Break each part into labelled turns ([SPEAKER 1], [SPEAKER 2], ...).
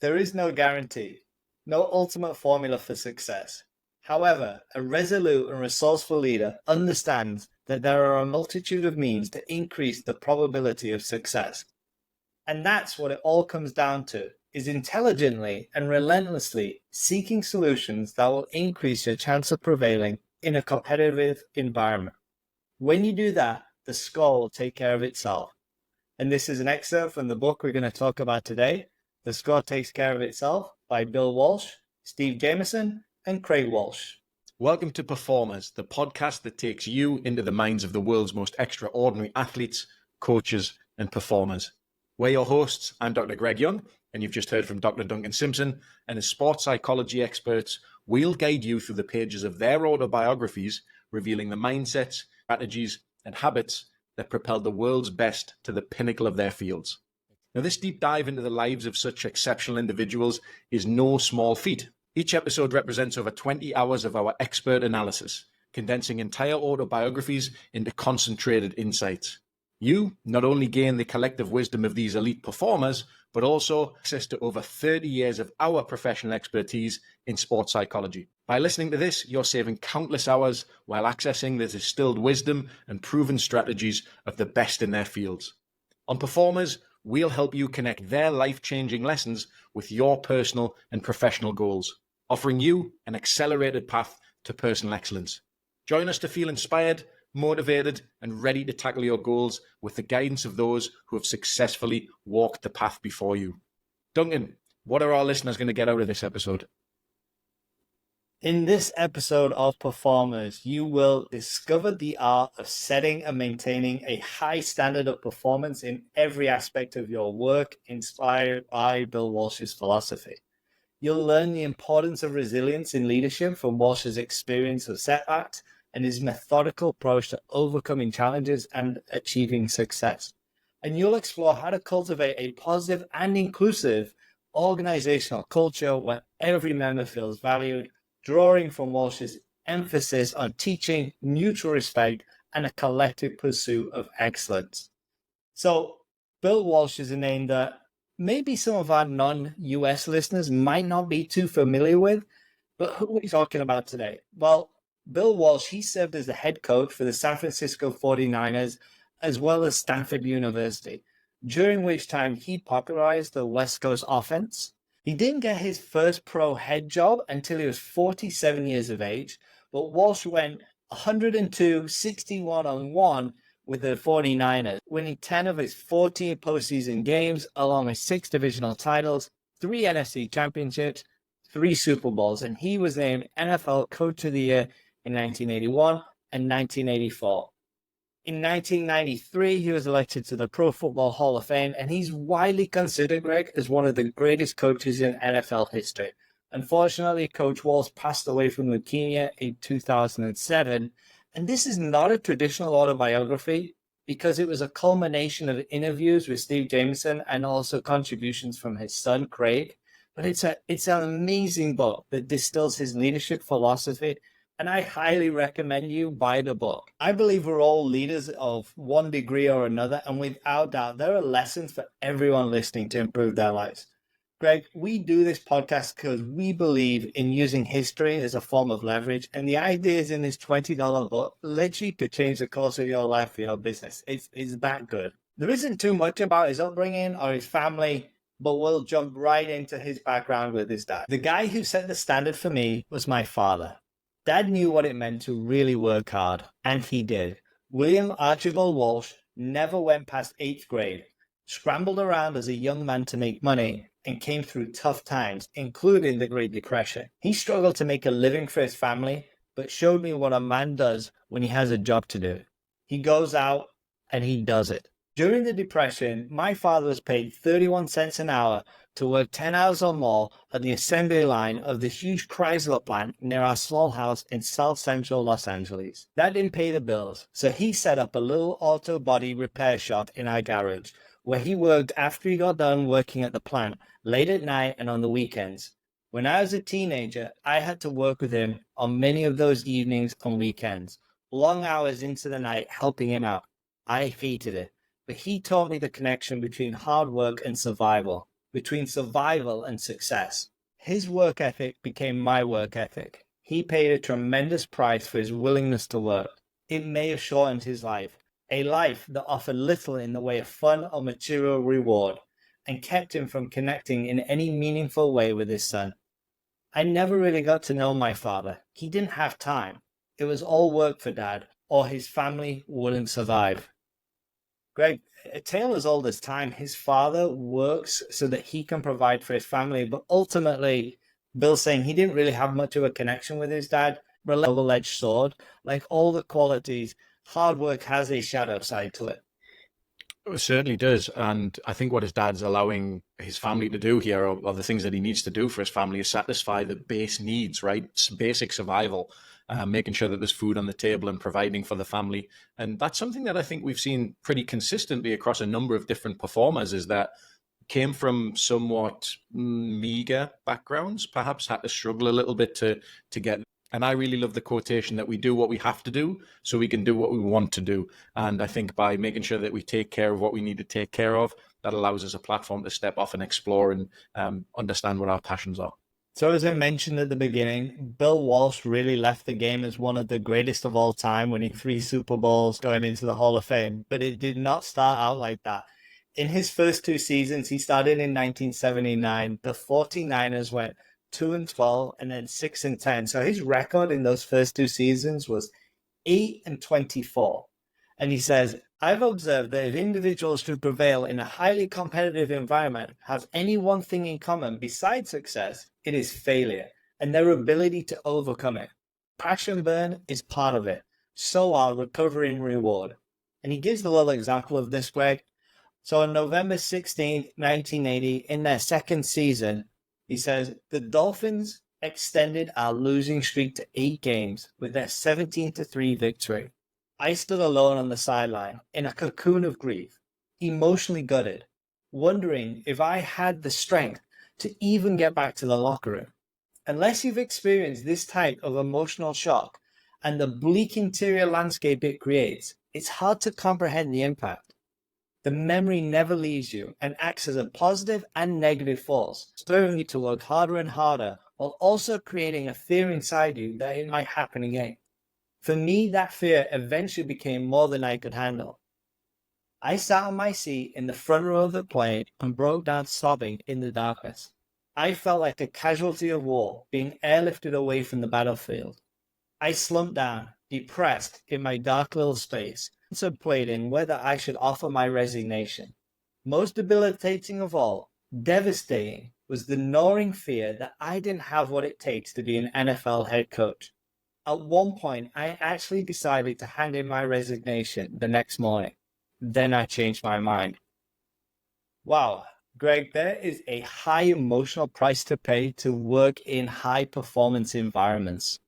[SPEAKER 1] There is no guarantee, no ultimate formula for success. However, a resolute and resourceful leader understands that there are a multitude of means to increase the probability of success. And that's what it all comes down to, is intelligently and relentlessly seeking solutions that will increase your chance of prevailing in a competitive environment. When you do that, the score will take care of itself. And this is an excerpt from the book we're going to talk about today, The Score Takes Care of Itself, by Bill Walsh, Steve Jameson, and Craig Walsh.
[SPEAKER 2] Welcome to Performers, the podcast that takes you into the minds of the world's most extraordinary athletes, coaches, and performers. We're your hosts. I'm Dr. Greg Young, and you've just heard from Dr. Duncan Simpson. And as sports psychology experts, we'll guide you through the pages of their autobiographies, revealing the mindsets, strategies, and habits that propelled the world's best to the pinnacle of their fields. Now, this deep dive into the lives of such exceptional individuals is no small feat. Each episode represents over 20 hours of our expert analysis, condensing entire autobiographies into concentrated insights. You not only gain the collective wisdom of these elite performers, but also access to over 30 years of our professional expertise in sports psychology. By listening to this, you're saving countless hours while accessing the distilled wisdom and proven strategies of the best in their fields. On Performers, we'll help you connect their life-changing lessons with your personal and professional goals, offering you an accelerated path to personal excellence. Join us to feel inspired, motivated, and ready to tackle your goals with the guidance of those who have successfully walked the path before you. Duncan, what are our listeners going to get out of this episode?
[SPEAKER 1] In this episode of Performers, you will discover the art of setting and maintaining a high standard of performance in every aspect of your work, inspired by Bill Walsh's philosophy. You'll learn the importance of resilience in leadership from Walsh's experience of setbacks and his methodical approach to overcoming challenges and achieving success. And you'll explore how to cultivate a positive and inclusive organizational culture where every member feels valued, drawing from Walsh's emphasis on teaching, mutual respect, and a collective pursuit of excellence. So, Bill Walsh is a name that maybe some of our non-US listeners might not be too familiar with, but who are we talking about today? Well, Bill Walsh, he served as the head coach for the San Francisco 49ers, as well as Stanford University, during which time he popularized the West Coast offense. He didn't get his first pro head job until he was 47 years of age, but Walsh went 102, 61-1 with the 49ers, winning 10 of his 14 postseason games, along with 6 divisional titles, 3 NFC championships, 3 Super Bowls, and he was named NFL Coach of the Year in 1981 and 1984. In 1993, he was elected to the Pro Football Hall of Fame, and he's widely considered, Greg, as one of the greatest coaches in NFL history. Unfortunately, Coach Walsh passed away from leukemia in 2007, and this is not a traditional autobiography because it was a culmination of interviews with Steve Jameson and also contributions from his son, Craig. But it's an amazing book that distills his leadership philosophy, and I highly recommend you buy the book. I believe we're all leaders of one degree or another, and without doubt, there are lessons for everyone listening to improve their lives. Greg, we do this podcast because we believe in using history as a form of leverage, and the ideas in this $20 book literally could change the course of your life or your business. It's that good. There isn't too much about his upbringing or his family, but we'll jump right into his background with his dad. The guy who set the standard for me was my father. Dad knew what it meant to really work hard, and he did. William Archibald Walsh never went past 8th grade, scrambled around as a young man to make money, and came through tough times, including the Great Depression. He struggled to make a living for his family, but showed me what a man does when he has a job to do. He goes out and he does it. During the Depression, my father was paid 31 cents an hour to work 10 hours or more at the assembly line of the huge Chrysler plant near our small house in South Central Los Angeles. That didn't pay the bills, so he set up a little auto body repair shop in our garage, where he worked after he got done working at the plant, late at night and on the weekends. When I was a teenager, I had to work with him on many of those evenings and weekends, long hours into the night helping him out. I hated it, but he taught me the connection between hard work and survival. between survival and success. His work ethic became my work ethic. He paid a tremendous price for his willingness to work. It may have shortened his life, a life that offered little in the way of fun or material reward, and kept him from connecting in any meaningful way with his son. I never really got to know my father. He didn't have time. It was all work for Dad, or his family wouldn't survive. Greg, a tale as old as time. His father works so that he can provide for his family, but ultimately, Bill's saying he didn't really have much of a connection with his dad. Double-edged sword. Like all the qualities, hard work has a shadow side to it.
[SPEAKER 2] It certainly does. And I think what his dad's allowing his family to do here, or the things that he needs to do for his family, is satisfy the base needs, right? Basic survival, making sure that there's food on the table and providing for the family. And that's something that I think we've seen pretty consistently across a number of different performers, is that came from somewhat meager backgrounds, perhaps had to struggle a little bit to get. And I really love the quotation that we do what we have to do so we can do what we want to do. And I think by making sure that we take care of what we need to take care of, that allows us a platform to step off and explore and understand what our passions are.
[SPEAKER 1] So as I mentioned at the beginning, Bill Walsh really left the game as one of the greatest of all time, winning 3 Super Bowls, going into the Hall of Fame. But it did not start out like that. In his first 2 seasons, he started in 1979. The 49ers went 2-12 and then 6-10. So his record in those first 2 seasons was 8-24. And he says, I've observed that if individuals who prevail in a highly competitive environment have any one thing in common besides success, it is failure and their ability to overcome it. Passion burn is part of it. So are recovery and reward. And he gives the little example of this, Greg. So on November 16th, 1980, in their second season, he says, the Dolphins extended our losing streak to 8 games with their 17-3 victory. I stood alone on the sideline in a cocoon of grief, emotionally gutted, wondering if I had the strength to even get back to the locker room. Unless you've experienced this type of emotional shock and the bleak interior landscape it creates, it's hard to comprehend the impact. The memory never leaves you and acts as a positive and negative force, spurring you to work harder and harder, while also creating a fear inside you that it might happen again. For me, that fear eventually became more than I could handle. I sat on my seat in the front row of the plane and broke down sobbing in the darkness. I felt like a casualty of war being airlifted away from the battlefield. I slumped down, depressed in my dark little space, contemplating whether I should offer my resignation. Most debilitating of all, devastating, was the gnawing fear that I didn't have what it takes to be an NFL head coach. At one point, I actually decided to hand in my resignation the next morning. Then I changed my mind. Wow, Greg, there is a high emotional price to pay to work in high performance environments.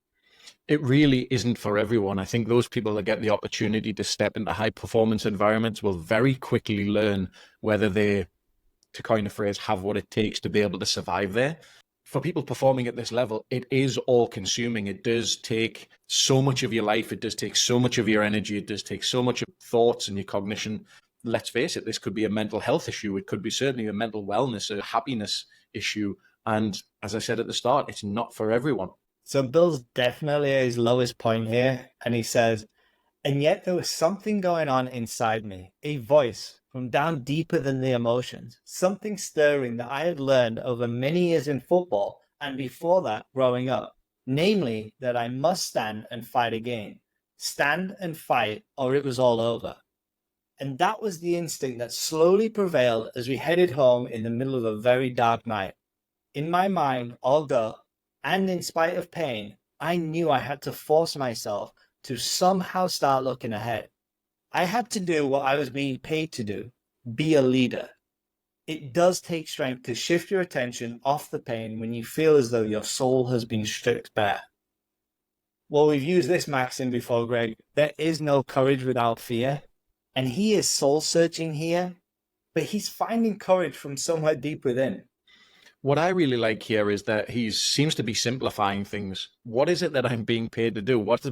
[SPEAKER 2] It really isn't for everyone. I think those people that get the opportunity to step into high performance environments will very quickly learn whether they, to coin a phrase, have what it takes to be able to survive there. For people performing at this level, it is all consuming. It does take so much of your life. It does take so much of your energy. It does take so much of thoughts and your cognition. Let's face it, this could be a mental health issue. It could be certainly a mental wellness, a happiness issue. And as I said at the start, it's not for everyone.
[SPEAKER 1] So Bill's definitely at his lowest point here, and he says, and yet there was something going on inside me, a voice from down deeper than the emotions, something stirring that I had learned over many years in football and before that growing up, namely that I must stand and fight again. Stand and fight, or it was all over. And that was the instinct that slowly prevailed as we headed home in the middle of a very dark night. In my mind, although, and in spite of pain, I knew I had to force myself to somehow start looking ahead. I had to do what I was being paid to do, be a leader. It does take strength to shift your attention off the pain when you feel as though your soul has been stripped bare. Well, we've used this maxim before, Greg. There is no courage without fear. And he is soul searching here, but he's finding courage from somewhere deep within.
[SPEAKER 2] What I really like here is that he seems to be simplifying things. What is it that I'm being paid to do? What's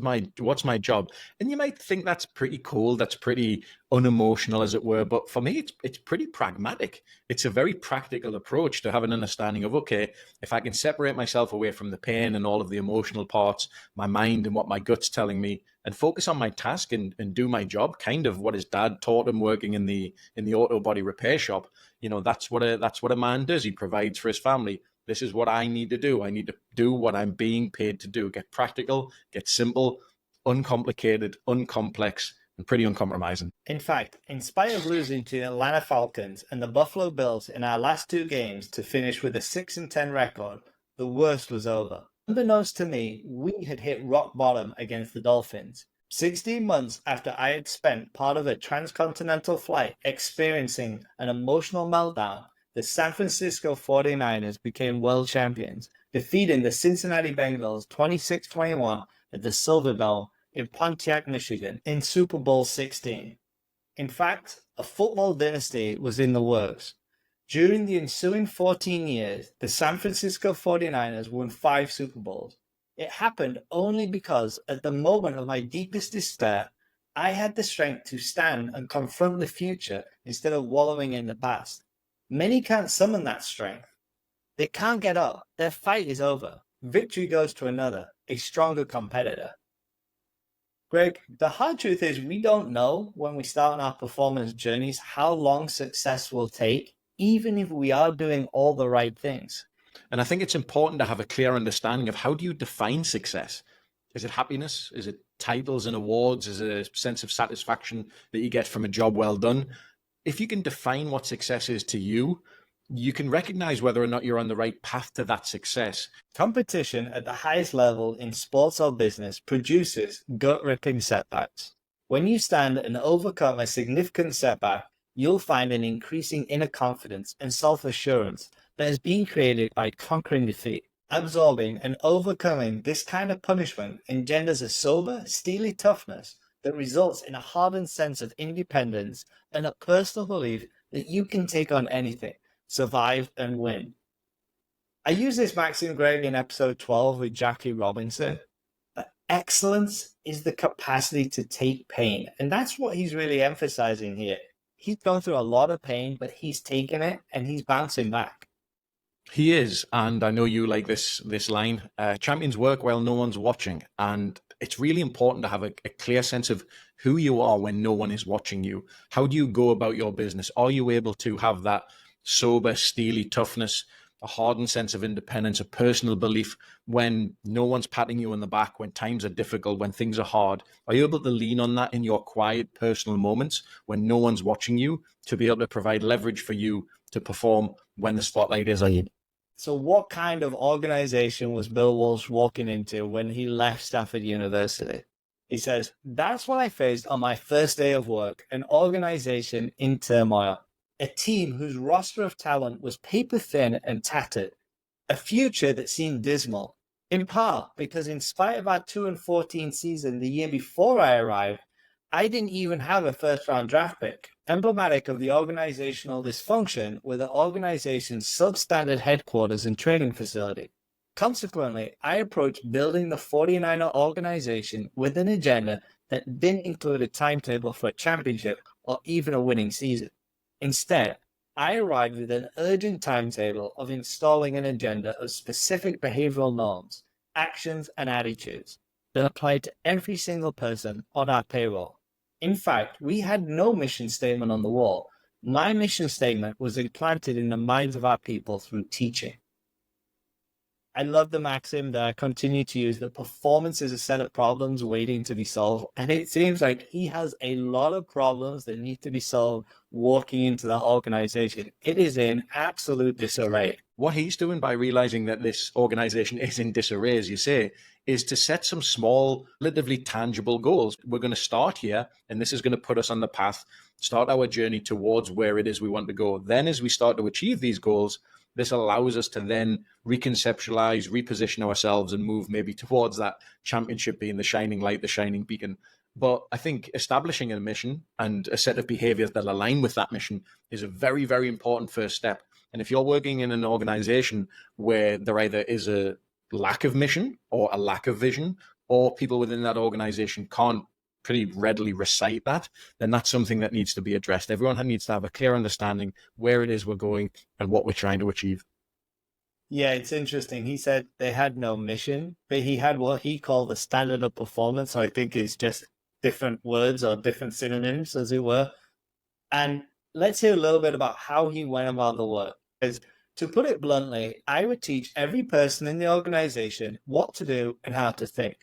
[SPEAKER 2] my job? And you might think that's pretty cool, that's pretty unemotional, as it were. But for me, it's pretty pragmatic. It's a very practical approach to have an understanding of, okay, if I can separate myself away from the pain and all of the emotional parts, my mind and what my gut's telling me, and focus on my task and do my job, kind of what his dad taught him working in the auto body repair shop. That's what a man does. He provides for his family. This is what I need to do. I need to do what I'm being paid to do. Get practical, get simple, uncomplicated, uncomplex, and pretty uncompromising.
[SPEAKER 1] In fact, in spite of losing to the Atlanta Falcons and the Buffalo Bills in our last two games to finish with a 6-10 record, the worst was over. Unbeknownst to me, we had hit rock bottom against the Dolphins. 16 months after I had spent part of a transcontinental flight experiencing an emotional meltdown, the San Francisco 49ers became world champions, defeating the Cincinnati Bengals 26-21 at the Silver Dome in Pontiac, Michigan in Super Bowl 16. In fact, a football dynasty was in the works. During the ensuing 14 years, the San Francisco 49ers won 5 Super Bowls. It happened only because at the moment of my deepest despair, I had the strength to stand and confront the future instead of wallowing in the past. Many can't summon that strength. They can't get up. Their fight is over. Victory goes to another, a stronger competitor. Greg, the hard truth is we don't know when we start on our performance journeys how long success will take, even if we are doing all the right things.
[SPEAKER 2] And I think it's important to have a clear understanding of how do you define success? Is it happiness? Is it titles and awards? Is it a sense of satisfaction that you get from a job well done? If you can define what success is to you, you can recognize whether or not you're on the right path to that success.
[SPEAKER 1] Competition at the highest level in sports or business produces gut-ripping setbacks. When you stand and overcome a significant setback, you'll find an increasing inner confidence and self-assurance that is being created by conquering defeat. Absorbing and overcoming this kind of punishment engenders a sober, steely toughness that results in a hardened sense of independence and a personal belief that you can take on anything, survive, and win. I use this maxim, Greg, in episode 12 with Jackie Robinson. Excellence is the capacity to take pain. And that's what he's really emphasizing here. He's gone through a lot of pain, but he's taken it and he's bouncing back.
[SPEAKER 2] He is, and I know you like this line. Champions work while no one's watching, and it's really important to have a clear sense of who you are when no one is watching you. How do you go about your business? Are you able to have that sober, steely toughness, a hardened sense of independence, a personal belief when no one's patting you on the back, when times are difficult, when things are hard? Are you able to lean on that in your quiet, personal moments when no one's watching you to be able to provide leverage for you to perform when the spotlight is on you?
[SPEAKER 1] So what kind of organization was Bill Walsh walking into when he left Stanford University? He says, "That's what I faced on my first day of work, an organization in turmoil, a team whose roster of talent was paper thin and tattered, a future that seemed dismal, in part because in spite of our 2-14 season the year before I arrived, I didn't even have a first-round draft pick. Emblematic of the organizational dysfunction were the organization's substandard headquarters and training facility. Consequently, I approached building the 49er organization with an agenda that didn't include a timetable for a championship or even a winning season. Instead, I arrived with an urgent timetable of installing an agenda of specific behavioral norms, actions, and attitudes that applied to every single person on our payroll. In fact, we had no mission statement on the wall. My mission statement was implanted in the minds of our people through teaching." I love the maxim that I continue to use, that performance is a set of problems waiting to be solved. And it seems like he has a lot of problems that need to be solved walking into that organization. It is in absolute disarray.
[SPEAKER 2] What he's doing by realizing that this organization is in disarray, as you say, is to set some small, relatively tangible goals. We're going to start here, and this is going to put us on the path, start our journey towards where it is we want to go. Then as we start to achieve these goals, this allows us to then reconceptualize, reposition ourselves and move maybe towards that championship being the shining light, the shining beacon. But I think establishing a mission and a set of behaviors that align with that mission is a very, very important first step. And if you're working in an organization where there either is a lack of mission or a lack of vision, or people within that organization can't pretty readily recite that, then that's something that needs to be addressed. Everyone needs to have a clear understanding where it is we're going and what we're trying to achieve.
[SPEAKER 1] Yeah, it's interesting. He said they had no mission, but he had what he called the standard of performance. So I think it's just different words or different synonyms, as it were. And let's hear a little bit about how he went about the work. Because to put it bluntly, I would teach every person in the organization what to do and how to think.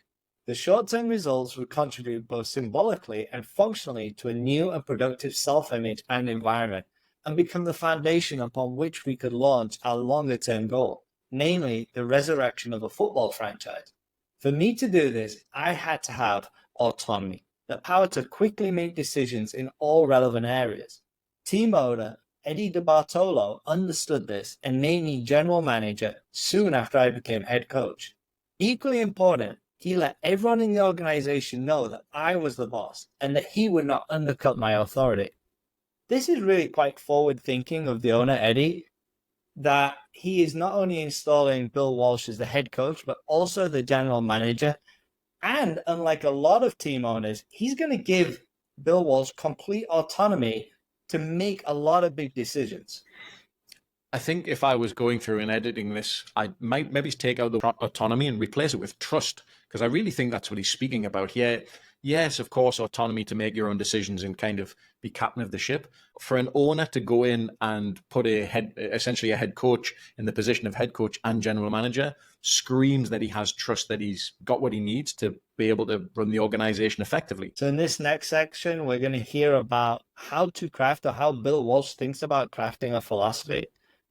[SPEAKER 1] The short-term results would contribute both symbolically and functionally to a new and productive self-image and environment, and become the foundation upon which we could launch our longer-term goal, namely the resurrection of a football franchise. For me to do this, I had to have autonomy, the power to quickly make decisions in all relevant areas. Team owner Eddie DeBartolo understood this and made me general manager soon after I became head coach. Equally important, he let everyone in the organization know that I was the boss and that he would not undercut my authority. This is really quite forward thinking of the owner, Eddie, that he is not only installing Bill Walsh as the head coach, but also the general manager. And unlike a lot of team owners, he's going to give Bill Walsh complete autonomy to make a lot of big decisions.
[SPEAKER 2] I think if I was going through and editing this, I might maybe take out the autonomy and replace it with trust, because I really think that's what he's speaking about here. Yes, of course, autonomy to make your own decisions and kind of be captain of the ship. For an owner to go in and put essentially a head coach in the position of head coach and general manager screams that he has trust that he's got what he needs to be able to run the organization effectively.
[SPEAKER 1] So in this next section, we're going to hear about how to craft, or how Bill Walsh thinks about crafting a philosophy.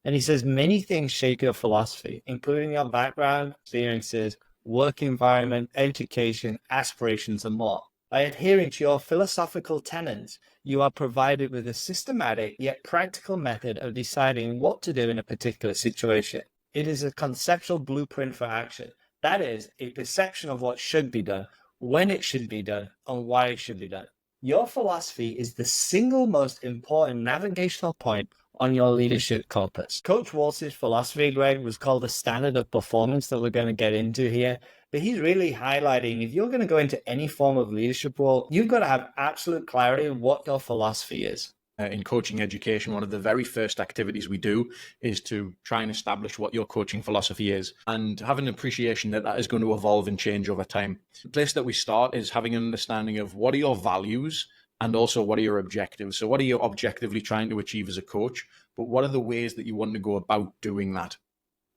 [SPEAKER 1] And he says many things shape your philosophy, including your background, experiences, work environment, education, aspirations, and more. By adhering to your philosophical tenets, you are provided with a systematic yet practical method of deciding what to do in a particular situation. It is a conceptual blueprint for action. That is, a perception of what should be done, when it should be done, and why it should be done. Your philosophy is the single most important navigational point on your leadership compass. Coach Walsh's philosophy, Greg, was called the standard of performance that we're going to get into here. But he's really highlighting, if you're going to go into any form of leadership role, you've got to have absolute clarity of what your philosophy is.
[SPEAKER 2] In coaching education, one of the very first activities we do is to try and establish what your coaching philosophy is, and have an appreciation that that is going to evolve and change over time. The place that we start is having an understanding of what are your values and also what are your objectives. So what are you objectively trying to achieve as a coach, but what are the ways that you want to go about doing that?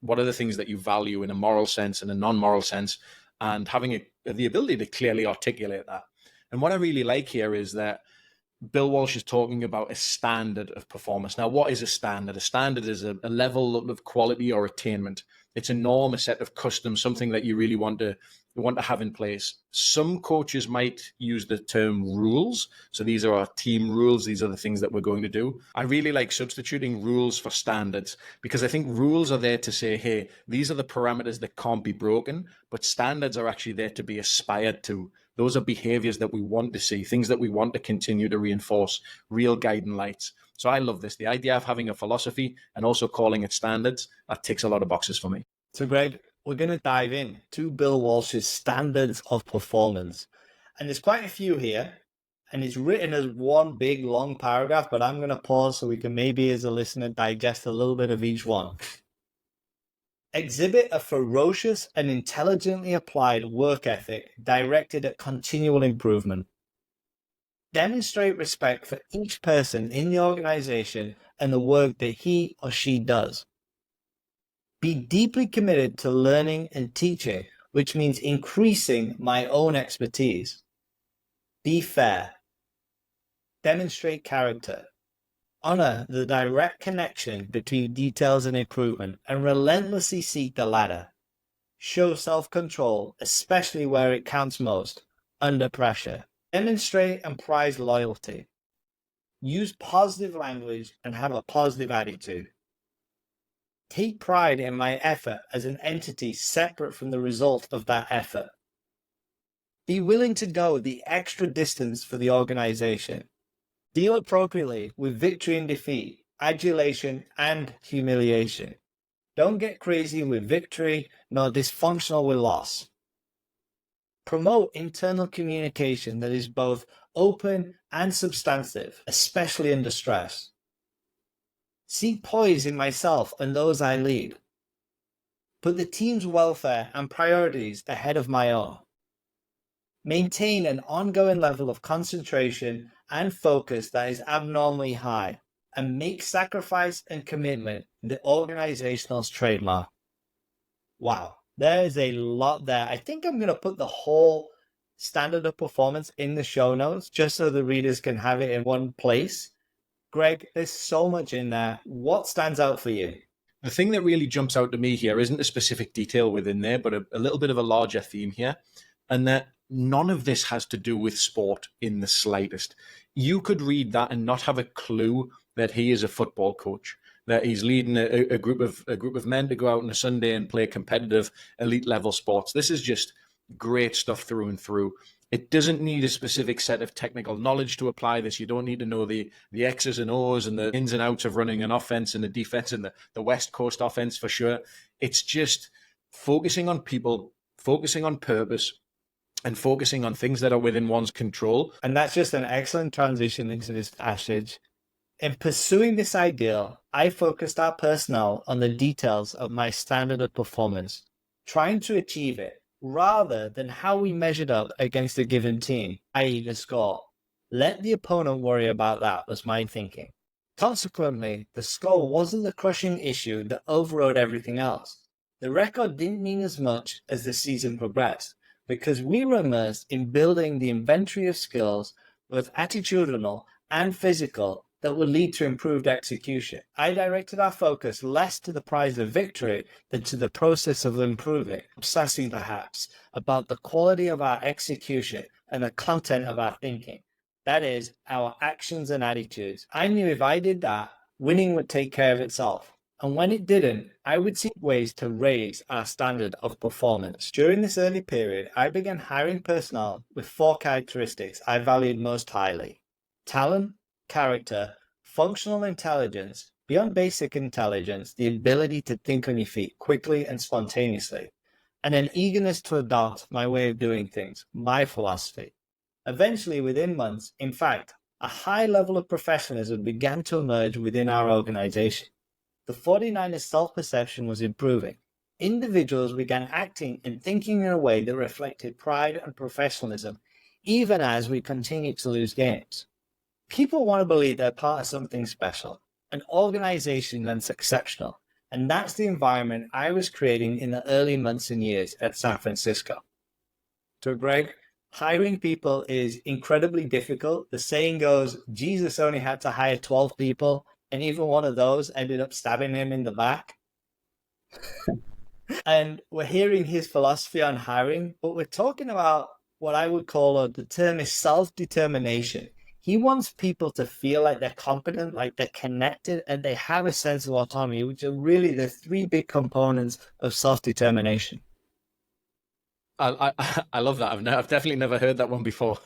[SPEAKER 2] What are the things that you value in a moral sense and a non-moral sense, and having the ability to clearly articulate that. And what I really like here is that Bill Walsh is talking about a standard of performance. Now, what is a standard? A standard is a level of quality or attainment. It's a norm, a set of customs, something that you really want to have in place. Some coaches might use the term rules. So these are our team rules. These are the things that we're going to do. I really like substituting rules for standards, because I think rules are there to say, hey, these are the parameters that can't be broken, but standards are actually there to be aspired to. Those are behaviors that we want to see, things that we want to continue to reinforce, real guiding lights. So I love this. The idea of having a philosophy and also calling it standards, that ticks a lot of boxes for me.
[SPEAKER 1] So Greg, we're going to dive in to Bill Walsh's standards of performance. And there's quite a few here. And it's written as one big long paragraph, but I'm going to pause so we can maybe as a listener digest a little bit of each one. Exhibit a ferocious and intelligently applied work ethic directed at continual improvement. Demonstrate respect for each person in the organization and the work that he or she does. Be deeply committed to learning and teaching, which means increasing my own expertise. Be fair. Demonstrate character. Honor the direct connection between details and improvement, and relentlessly seek the latter. Show self-control, especially where it counts most, under pressure. Demonstrate and prize loyalty. Use positive language and have a positive attitude. Take pride in my effort as an entity separate from the result of that effort. Be willing to go the extra distance for the organization. Deal appropriately with victory and defeat, adulation, and humiliation. Don't get crazy with victory, nor dysfunctional with loss. Promote internal communication that is both open and substantive, especially under stress. Seek poise in myself and those I lead. Put the team's welfare and priorities ahead of my own. Maintain an ongoing level of concentration and focus that is abnormally high, and make sacrifice and commitment the organization's trademark. Wow, there is a lot there. I think I'm going to put the whole standard of performance in the show notes just so the readers can have it in one place. Greg, there's so much in there. What stands out for you?
[SPEAKER 2] The thing that really jumps out to me here isn't a specific detail within there, but a little bit of a larger theme here, and that none of this has to do with sport in the slightest. You could read that and not have a clue that he is a football coach, that he's leading a group of men to go out on a Sunday and play competitive elite level sports. This is just great stuff through and through. It doesn't need a specific set of technical knowledge to apply this. You don't need to know the X's and O's and the ins and outs of running an offense and the defense and the West Coast offense for sure. It's just focusing on people, focusing on purpose, and focusing on things that are within one's control.
[SPEAKER 1] And that's just an excellent transition into this passage. In pursuing this ideal, I focused our personnel on the details of my standard of performance, trying to achieve it, rather than how we measured up against a given team, i.e. the score. Let the opponent worry about that, was my thinking. Consequently, the score wasn't the crushing issue that overrode everything else. The record didn't mean as much as the season progressed, because we were immersed in building the inventory of skills, both attitudinal and physical, that would lead to improved execution. I directed our focus less to the prize of victory than to the process of improving, obsessing perhaps about the quality of our execution and the content of our thinking. That is, our actions and attitudes. I knew if I did that, winning would take care of itself. And when it didn't, I would seek ways to raise our standard of performance. During this early period, I began hiring personnel with 4 characteristics I valued most highly: talent, character, functional intelligence, beyond basic intelligence, the ability to think on your feet quickly and spontaneously, and an eagerness to adopt my way of doing things, my philosophy. Eventually, within months, in fact, a high level of professionalism began to emerge within our organization. The 49ers' self-perception was improving. Individuals began acting and thinking in a way that reflected pride and professionalism, even as we continued to lose games. People want to believe they're part of something special, an organization that's exceptional, and that's the environment I was creating in the early months and years at San Francisco. So Greg, hiring people is incredibly difficult. The saying goes, Jesus only had to hire 12 people, and even one of those ended up stabbing him in the back. And we're hearing his philosophy on hiring, but we're talking about what I would call, the term is self-determination. He wants people to feel like they're competent, like they're connected, and they have a sense of autonomy, which are really the 3 big components of self-determination.
[SPEAKER 2] I love that. I've definitely never heard that one before,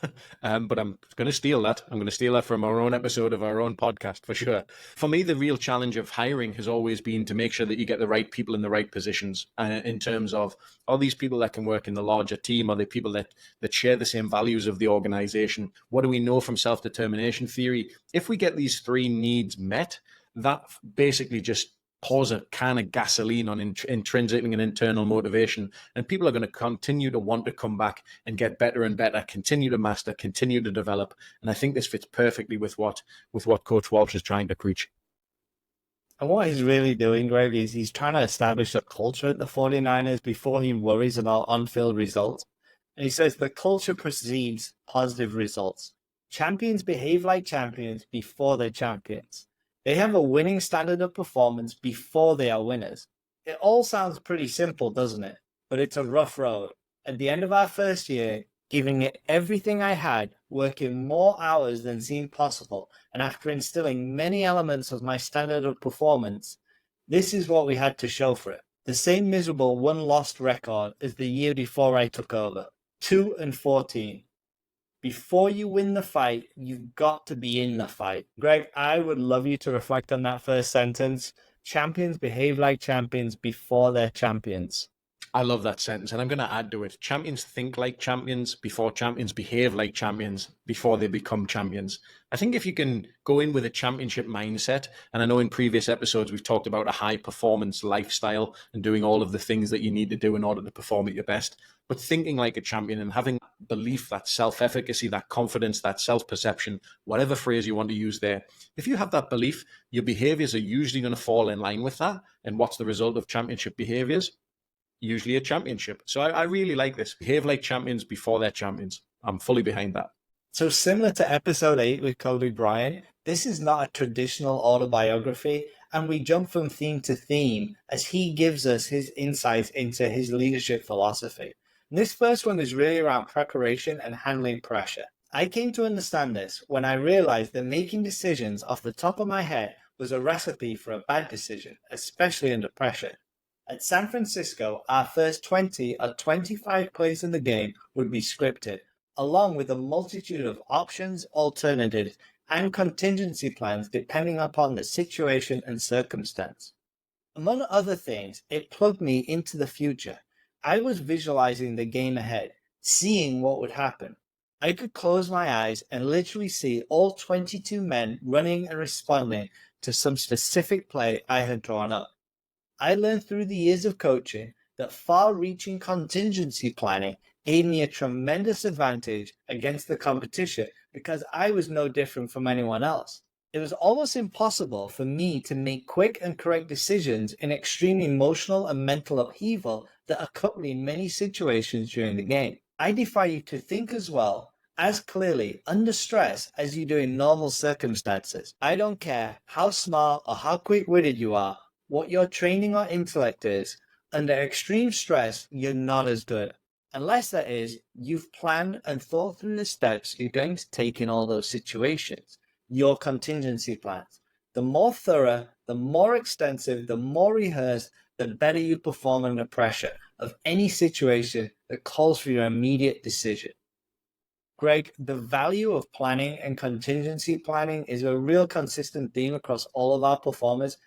[SPEAKER 2] but I'm going to steal that. I'm going to steal that from our own episode of our own podcast for sure. For me, the real challenge of hiring has always been to make sure that you get the right people in the right positions in terms of, are these people that can work in the larger team? Are they people that share the same values of the organization? What do we know from self-determination theory? If we get these 3 needs met, that basically just pours a can of gasoline on intrinsic and internal motivation, and people are going to continue to want to come back and get better and better, continue to master, continue to develop. And I think this fits perfectly with what Coach Walsh is trying to preach.
[SPEAKER 1] And what he's really doing, Greg, is he's trying to establish a culture at the 49ers before he worries about on-field results. And he says the culture precedes positive results. Champions behave like champions before they're champions. They have a winning standard of performance before they are winners. It all sounds pretty simple, doesn't it? But it's a rough road. At the end of our first year, giving it everything I had, working more hours than seemed possible, and after instilling many elements of my standard of performance, this is what we had to show for it. The same miserable 1-loss record as the year before I took over, 2-14. Before you win the fight, you've got to be in the fight. Greg, I would love you to reflect on that first sentence. Champions behave like champions before they're champions.
[SPEAKER 2] I love that sentence, and I'm going to add to it. Champions think like champions before champions behave like champions before they become champions. I think if you can go in with a championship mindset, and I know in previous episodes we've talked about a high performance lifestyle and doing all of the things that you need to do in order to perform at your best, but thinking like a champion and having belief, that self-efficacy, that confidence, that self-perception, whatever phrase you want to use there. If you have that belief, your behaviors are usually going to fall in line with that. And what's the result of championship behaviors? Usually a championship. So I really like this. Behave like champions before they're champions. I'm fully behind that.
[SPEAKER 1] So similar to episode 8 with Kobe Bryant, this is not a traditional autobiography, and we jump from theme to theme as he gives us his insights into his leadership philosophy. And this first one is really around preparation and handling pressure. I came to understand this when I realized that making decisions off the top of my head was a recipe for a bad decision, especially under pressure. At San Francisco, our first 20 or 25 plays in the game would be scripted, along with a multitude of options, alternatives, and contingency plans depending upon the situation and circumstance. Among other things, it plugged me into the future. I was visualizing the game ahead, seeing what would happen. I could close my eyes and literally see all 22 men running and responding to some specific play I had drawn up. I learned through the years of coaching that far-reaching contingency planning gave me a tremendous advantage against the competition because I was no different from anyone else. It was almost impossible for me to make quick and correct decisions in extreme emotional and mental upheaval that accompany many situations during the game. I defy you to think as well, as clearly, under stress as you do in normal circumstances. I don't care how smart or how quick-witted you are, what your training or intellect is, under extreme stress, you're not as good. Unless that is, you've planned and thought through the steps you're going to take in all those situations, your contingency plans. The more thorough, the more extensive, the more rehearsed, the better you perform under pressure of any situation that calls for your immediate decision. Greg, the value of planning and contingency planning is a real consistent theme across all of our performers.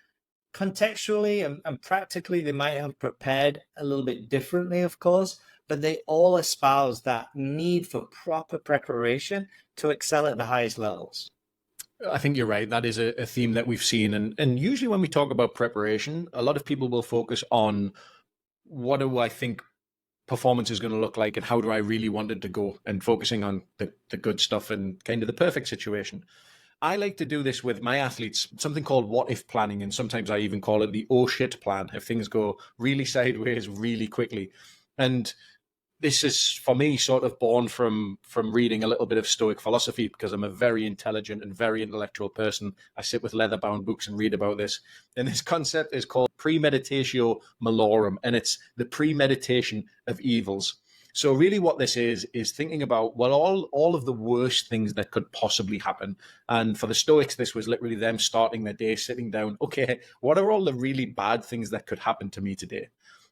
[SPEAKER 1] Contextually and practically, they might have prepared a little bit differently, of course, but they all espouse that need for proper preparation to excel at the highest levels.
[SPEAKER 2] I think you're right. That is a theme that we've seen. And usually when we talk about preparation, a lot of people will focus on what do I think performance is going to look like and how do I really want it to go, and focusing on the good stuff and kind of the perfect situation. I like to do this with my athletes, something called what if planning, and sometimes I even call it the oh shit plan, if things go really sideways really quickly. And this is, for me, sort of born from reading a little bit of Stoic philosophy, because I'm a very intelligent and very intellectual person. I sit with leather-bound books and read about this. And this concept is called premeditatio malorum, and it's the premeditation of evils. So really what this is thinking about, well, all of the worst things that could possibly happen. And for the Stoics, this was literally them starting their day, sitting down, okay, what are all the really bad things that could happen to me today?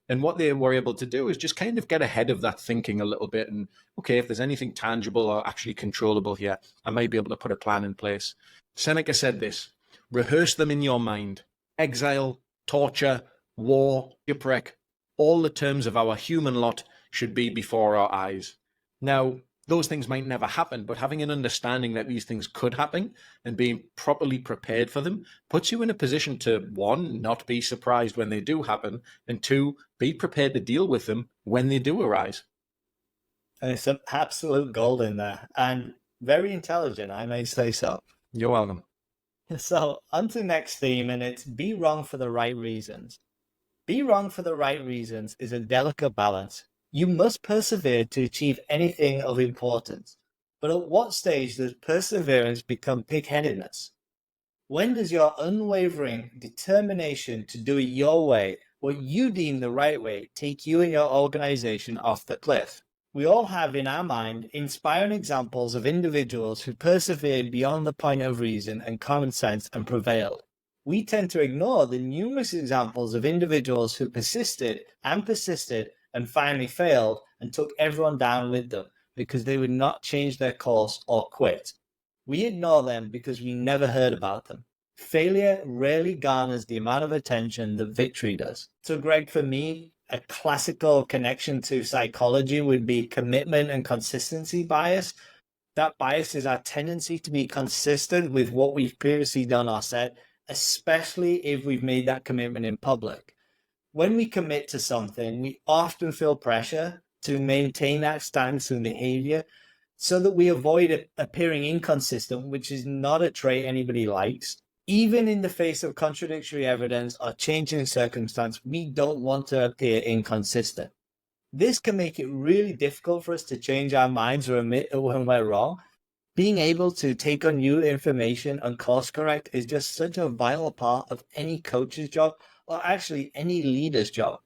[SPEAKER 2] And what they were able to do is just kind of get ahead of that thinking a little bit. And okay, if there's anything tangible or actually controllable here, I might be able to put a plan in place. Seneca said this: rehearse them in your mind. Exile, torture, war, shipwreck, all the terms of our human lot should be before our eyes. Now, those things might never happen, but having an understanding that these things could happen and being properly prepared for them puts you in a position to, one, not be surprised when they do happen, and two, be prepared to deal with them when they do arise.
[SPEAKER 1] There's some absolute gold in there, and very intelligent, I may say so.
[SPEAKER 2] You're welcome.
[SPEAKER 1] So, on to the next theme, and it's be wrong for the right reasons. Be wrong for the right reasons is a delicate balance. You must persevere to achieve anything of importance. But at what stage does perseverance become pig-headedness? When does your unwavering determination to do it your way, what you deem the right way, take you and your organization off the cliff? We all have in our mind inspiring examples of individuals who persevered beyond the point of reason and common sense and prevailed. We tend to ignore the numerous examples of individuals who persisted and finally failed and took everyone down with them, because they would not change their course or quit. We ignore them because we never heard about them. Failure rarely garners the amount of attention that victory does. So, Greg, for me, a classical connection to psychology would be commitment and consistency bias. That bias is our tendency to be consistent with what we've previously done or said, especially if we've made that commitment in public. When we commit to something, we often feel pressure to maintain that stance and behavior so that we avoid appearing inconsistent, which is not a trait anybody likes. Even in the face of contradictory evidence or changing circumstance, we don't want to appear inconsistent. This can make it really difficult for us to change our minds or admit when we're wrong. Being able to take on new information and course correct is just such a vital part of any coach's job, or actually any leader's job.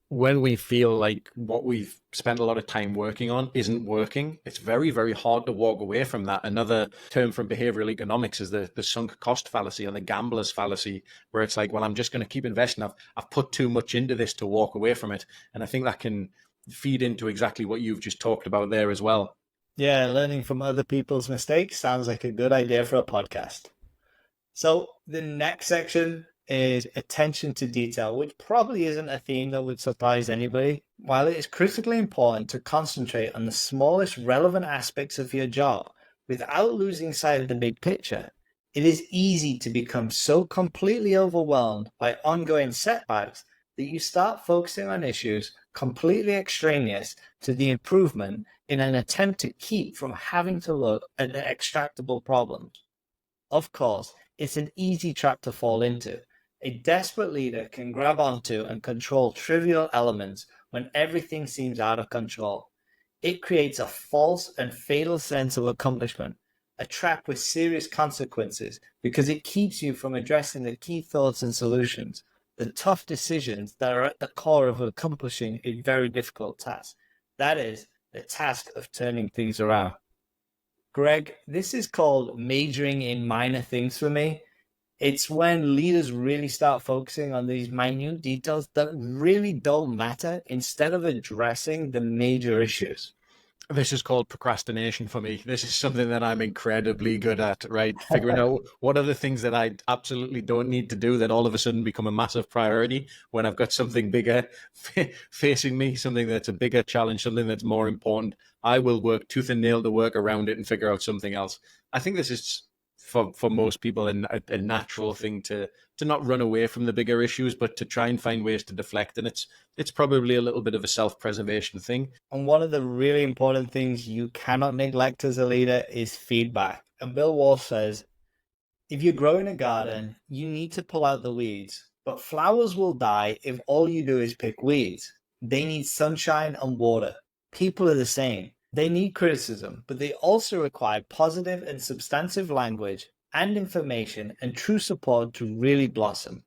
[SPEAKER 2] When we feel like what we've spent a lot of time working on isn't working, it's very, very hard to walk away from that. Another term from behavioral economics is the sunk cost fallacy or the gambler's fallacy, where it's like, well, I'm just going to keep investing. I've put too much into this to walk away from it. And I think that can feed into exactly what you've just talked about there as well.
[SPEAKER 1] Yeah, learning from other people's mistakes sounds like a good idea for a podcast. So the next section is attention to detail, which probably isn't a theme that would surprise anybody. While it is critically important to concentrate on the smallest relevant aspects of your job without losing sight of the big picture, it is easy to become so completely overwhelmed by ongoing setbacks that you start focusing on issues completely extraneous to the improvement in an attempt to keep from having to look at the extractable problems. Of course, it's an easy trap to fall into. A desperate leader can grab onto and control trivial elements when everything seems out of control. It creates a false and fatal sense of accomplishment, a trap with serious consequences because it keeps you from addressing the key thoughts and solutions, the tough decisions that are at the core of accomplishing a very difficult task. That is, the task of turning things around. Greg, this is called majoring in minor things for me. It's when leaders really start focusing on these minute details that really don't matter instead of addressing the major issues.
[SPEAKER 2] This is called procrastination for me. This is something that I'm incredibly good at, right? Figuring out what are the things that I absolutely don't need to do that all of a sudden become a massive priority when I've got something bigger facing me, something that's a bigger challenge, something that's more important. I will work tooth and nail to work around it and figure out something else. I think this is for most people a natural thing to not run away from the bigger issues, but to try and find ways to deflect. And it's probably a little bit of a self-preservation thing.
[SPEAKER 1] And one of the really important things you cannot neglect as a leader is feedback. And Bill Walsh says, if you're growing a garden, you need to pull out the weeds, but flowers will die if all you do is pick weeds. They need sunshine and water. People are the same. They need criticism, but they also require positive and substantive language and information and true support to really blossom.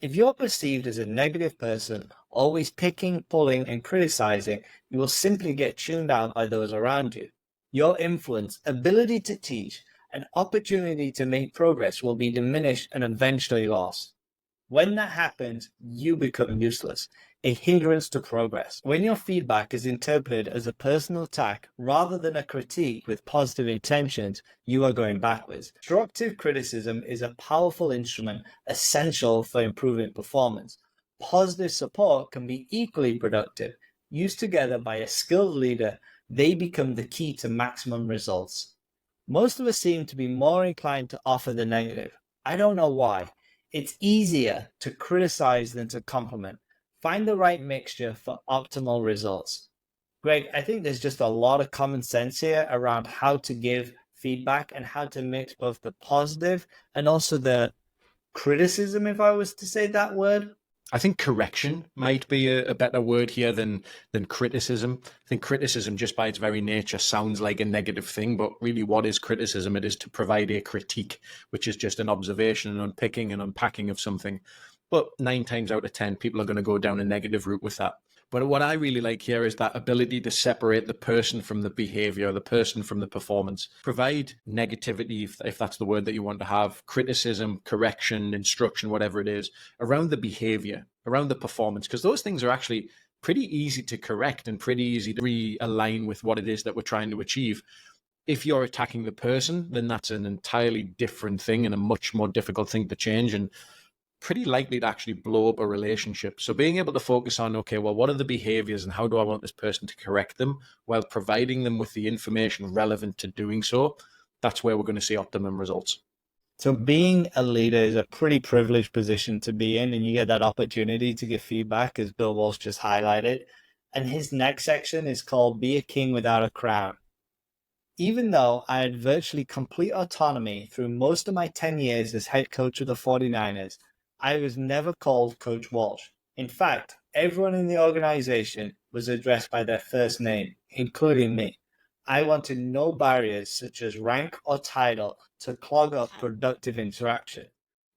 [SPEAKER 1] If you're perceived as a negative person, always picking, pulling, and criticizing, you will simply get tuned out by those around you. Your influence, ability to teach, and opportunity to make progress will be diminished and eventually lost. When that happens, you become useless, a hindrance to progress. When your feedback is interpreted as a personal attack rather than a critique with positive intentions, you are going backwards. Constructive criticism is a powerful instrument essential for improving performance. Positive support can be equally productive. Used together by a skilled leader, they become the key to maximum results. Most of us seem to be more inclined to offer the negative. I don't know why. It's easier to criticize than to compliment. Find the right mixture for optimal results. Greg, I think there's just a lot of common sense here around how to give feedback and how to mix both the positive and also the criticism, if I was to say that word.
[SPEAKER 2] I think correction might be a better word here than criticism. I think criticism, just by its very nature, sounds like a negative thing, but really what is criticism? It is to provide a critique, which is just an observation, an unpicking and unpacking of something. But 9 times out of 10, people are going to go down a negative route with that. But what I really like here is that ability to separate the person from the behavior, the person from the performance. Provide negativity, if that's the word that you want to have, criticism, correction, instruction, whatever it is, around the behavior, around the performance, because those things are actually pretty easy to correct and pretty easy to realign with what it is that we're trying to achieve. If you're attacking the person, then that's an entirely different thing and a much more difficult thing to change, and pretty likely to actually blow up a relationship. So being able to focus on, okay, well, what are the behaviors and how do I want this person to correct them, while providing them with the information relevant to doing so, that's where we're going to see optimum results.
[SPEAKER 1] So being a leader is a pretty privileged position to be in, and you get that opportunity to give feedback, as Bill Walsh just highlighted. And his next section is called Be a King Without a Crown. Even though I had virtually complete autonomy through most of my 10 years as head coach of the 49ers, I was never called Coach Walsh. In fact, everyone in the organization was addressed by their first name, including me. I wanted no barriers such as rank or title to clog up productive interaction.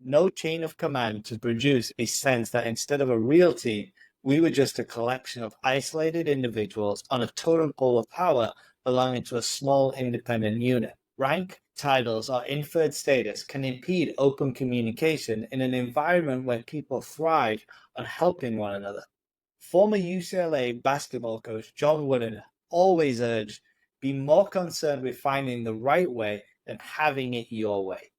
[SPEAKER 1] No chain of command to produce a sense that instead of a real team, we were just a collection of isolated individuals on a totem pole of power belonging to a small independent unit. Rank, titles, or inferred status can impede open communication in an environment where people thrive on helping one another. Former UCLA basketball coach John Wooden always urged, be more concerned with finding the right way than having it your way.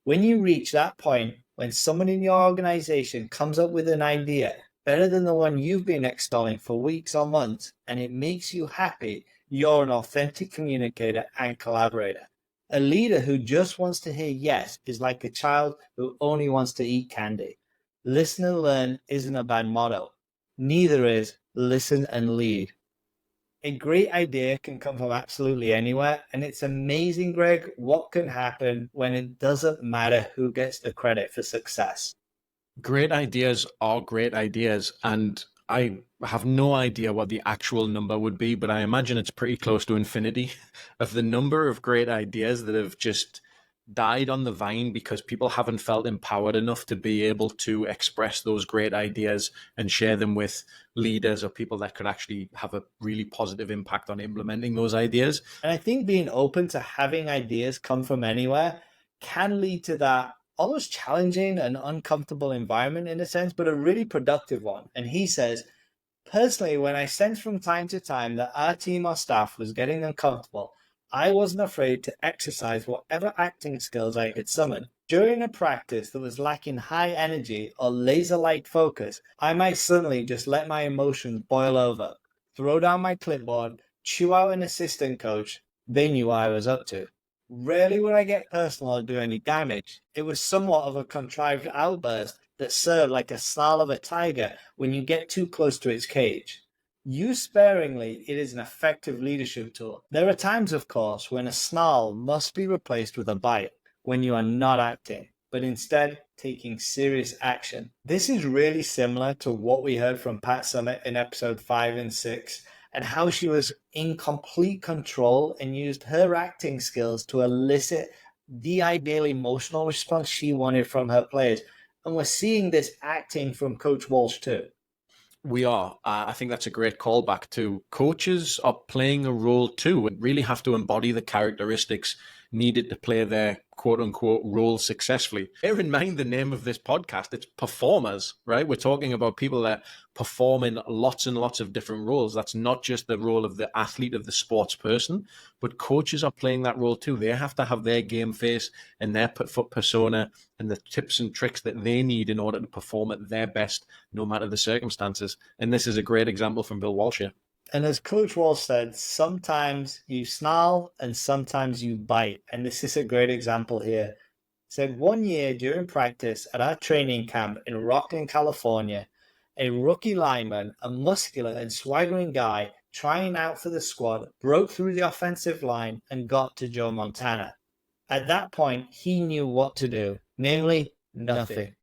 [SPEAKER 1] When you reach that point, when someone in your organization comes up with an idea better than the one you've been extolling for weeks or months, and it makes you happy, you're an authentic communicator and collaborator. A leader who just wants to hear yes is like a child who only wants to eat candy. Listen and learn isn't a bad motto. Neither is listen and lead. A great idea can come from absolutely anywhere, and it's amazing, Greg, what can happen when it doesn't matter who gets the credit for success.
[SPEAKER 2] Great ideas are great ideas, and I have no idea what the actual number would be, but I imagine it's pretty close to infinity of the number of great ideas that have just died on the vine because people haven't felt empowered enough to be able to express those great ideas and share them with leaders or people that could actually have a really positive impact on implementing those ideas.
[SPEAKER 1] And I think being open to having ideas come from anywhere can lead to that almost challenging and uncomfortable environment in a sense, but a really productive one. And he says, personally, when I sensed from time to time that our team or staff was getting uncomfortable, I wasn't afraid to exercise whatever acting skills I could summon. During a practice that was lacking high energy or laser-like focus, I might suddenly just let my emotions boil over, throw down my clipboard, chew out an assistant coach. They knew what I was up to. Rarely would I get personal or do any damage. It was somewhat of a contrived outburst that served like a snarl of a tiger when you get too close to its cage. Used sparingly, it is an effective leadership tool. There are times, of course, when a snarl must be replaced with a bite, when you are not acting, but instead taking serious action. This is really similar to what we heard from Pat Summitt in episode 5 and 6, and how she was in complete control and used her acting skills to elicit the ideal emotional response she wanted from her players. And we're seeing this acting from Coach Walsh too.
[SPEAKER 2] We are. I think that's a great callback to coaches are playing a role too and really have to embody the characteristics needed to play their quote unquote role successfully. Bear in mind the name of this podcast, it's performers, right? We're talking about people that perform in lots and lots of different roles. That's not just the role of the athlete, of the sports person, but coaches are playing that role too. They have to have their game face and their persona and the tips and tricks that they need in order to perform at their best, no matter the circumstances. And this is a great example from Bill Walsh here.
[SPEAKER 1] And as Coach Walsh said, sometimes you snarl and sometimes you bite. And this is a great example here. He said, one year during practice at our training camp in Rockland, California, a rookie lineman, a muscular and swaggering guy trying out for the squad, broke through the offensive line and got to Joe Montana. At that point, he knew what to do, namely nothing.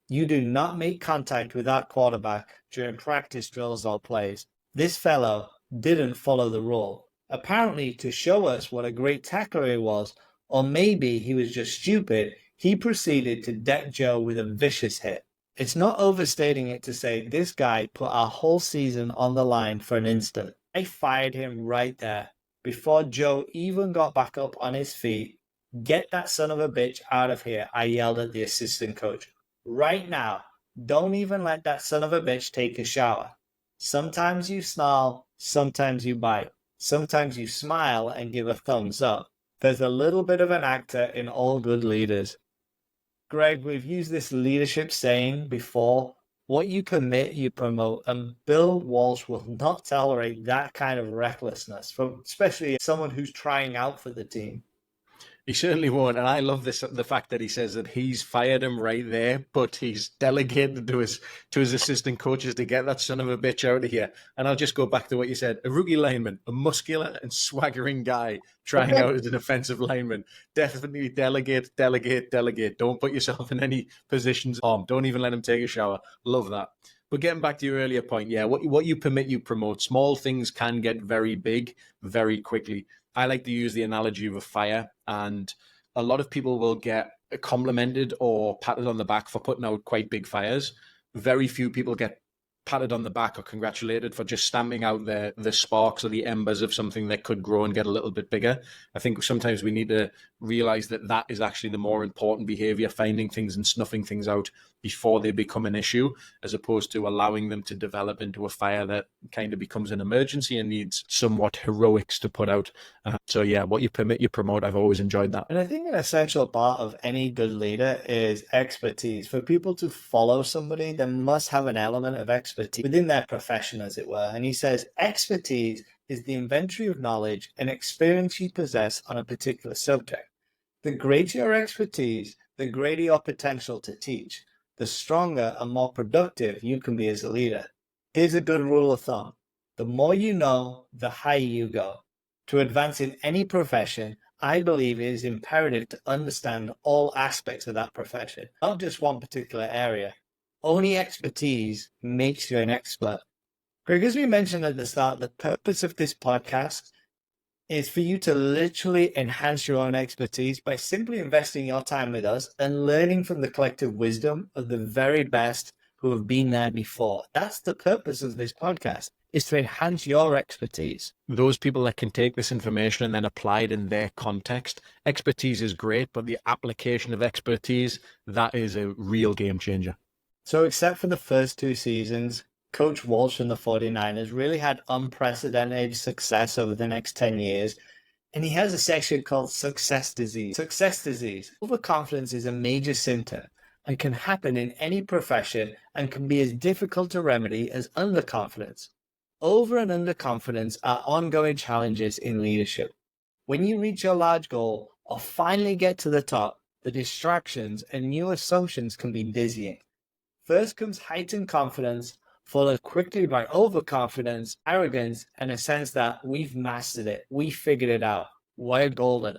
[SPEAKER 1] You do not make contact with that quarterback during practice drills or plays. This fellow didn't follow the rule, apparently to show us what a great tackler he was, or maybe he was just stupid. He proceeded to deck Joe with a vicious hit. It's not overstating it to say this guy put our whole season on the line for an instant. I fired him right there. Before Joe even got back up on his feet, get that son of a bitch out of here, I yelled at the assistant coach. Right now, don't even let that son of a bitch take a shower. Sometimes you snarl, sometimes you bite, sometimes you smile and give a thumbs up. There's a little bit of an actor in all good leaders. Greg, we've used this leadership saying before, what you commit, you promote, and Bill Walsh will not tolerate that kind of recklessness from especially someone who's trying out for the team.
[SPEAKER 2] He certainly won't. And I love the fact that he says that he's fired him right there, but he's delegated to his assistant coaches to get that son of a bitch out of here. And I'll just go back to what you said. A rookie lineman, a muscular and swaggering guy trying out as an offensive lineman. Definitely delegate, delegate, delegate. Don't put yourself in any positions. Don't even let him take a shower. Love that. But getting back to your earlier point, yeah, what you permit, you promote. Small things can get very big very quickly. I like to use the analogy of a fire, and a lot of people will get complimented or patted on the back for putting out quite big fires. Very few people get patted on the back or congratulated for just stamping out the sparks or the embers of something that could grow and get a little bit bigger. I think sometimes we need to realize that that is actually the more important behavior, finding things and snuffing things out before they become an issue, as opposed to allowing them to develop into a fire that kind of becomes an emergency and needs somewhat heroics to put out. So yeah, what you permit, you promote. I've always enjoyed that.
[SPEAKER 1] And I think an essential part of any good leader is expertise. For people to follow somebody, they must have an element of expertise within their profession, as it were. And he says expertise is the inventory of knowledge and experience you possess on a particular subject. The greater your expertise, the greater your potential to teach, the stronger and more productive you can be as a leader. Here's a good rule of thumb. The more you know, the higher you go. To advance in any profession, I believe it is imperative to understand all aspects of that profession, not just one particular area. Only expertise makes you an expert. Greg, as we mentioned at the start, the purpose of this podcast is for you to literally enhance your own expertise by simply investing your time with us and learning from the collective wisdom of the very best who have been there before. That's the purpose of this podcast, is to enhance your expertise.
[SPEAKER 2] Those people that can take this information and then apply it in their context. Expertise is great, but the application of expertise, that is a real game changer.
[SPEAKER 1] So except for the first two seasons, Coach Walsh and the 49ers really had unprecedented success over the next 10 years. And he has a section called Success Disease. Success Disease. Overconfidence is a major symptom and can happen in any profession and can be as difficult to remedy as underconfidence. Over and underconfidence are ongoing challenges in leadership. When you reach your large goal or finally get to the top, the distractions and new assumptions can be dizzying. First comes heightened confidence, followed quickly by overconfidence, arrogance, and a sense that we've mastered it, we figured it out, we're golden.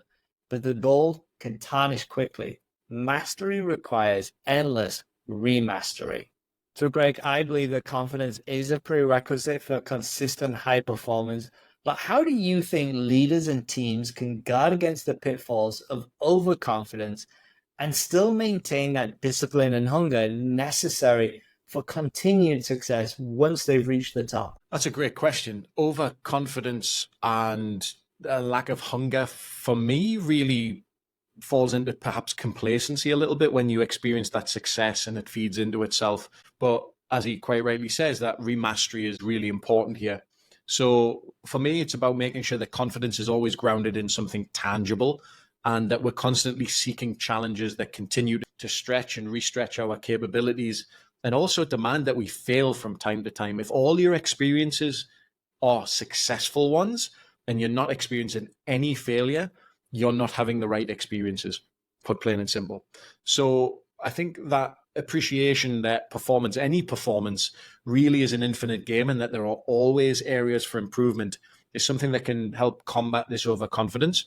[SPEAKER 1] But the gold can tarnish quickly. Mastery requires endless remastery. So, Greg, I believe that confidence is a prerequisite for consistent high performance. But how do you think leaders and teams can guard against the pitfalls of overconfidence and still maintain that discipline and hunger necessary for continued success once they've reached the top?
[SPEAKER 2] That's a great question. Overconfidence and a lack of hunger, for me, really falls into perhaps complacency a little bit when you experience that success and it feeds into itself. But as he quite rightly says, that remastery is really important here. So for me, it's about making sure that confidence is always grounded in something tangible and that we're constantly seeking challenges that continue to stretch and restretch our capabilities and also demand that we fail from time to time. If all your experiences are successful ones and you're not experiencing any failure, you're not having the right experiences, put plain and simple. So I think that appreciation that performance, any performance, really is an infinite game and that there are always areas for improvement is something that can help combat this overconfidence.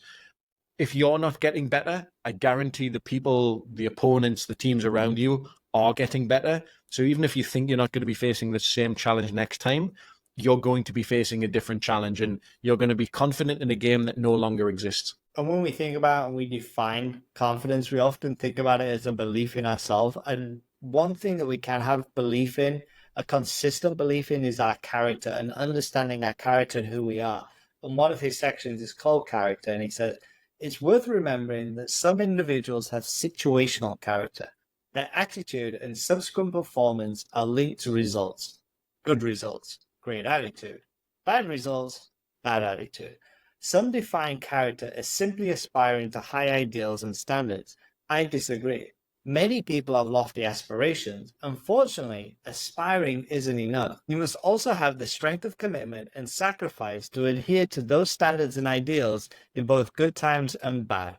[SPEAKER 2] If you're not getting better, I guarantee the people, the opponents, the teams around you are getting better. So even if you think you're not going to be facing the same challenge next time, you're going to be facing a different challenge and you're going to be confident in a game that no longer exists.
[SPEAKER 1] And when we think about and we define confidence, we often think about it as a belief in ourselves. And one thing that we can have belief in, a consistent belief in, is our character and understanding our character and who we are. And one of his sections is called character. And he says, it's worth remembering that some individuals have situational character. Their attitude and subsequent performance are linked to results, good results. great attitude. Bad results, bad attitude. Some define character as simply aspiring to high ideals and standards. I disagree. Many people have lofty aspirations. Unfortunately, aspiring isn't enough. You must also have the strength of commitment and sacrifice to adhere to those standards and ideals in both good times and bad.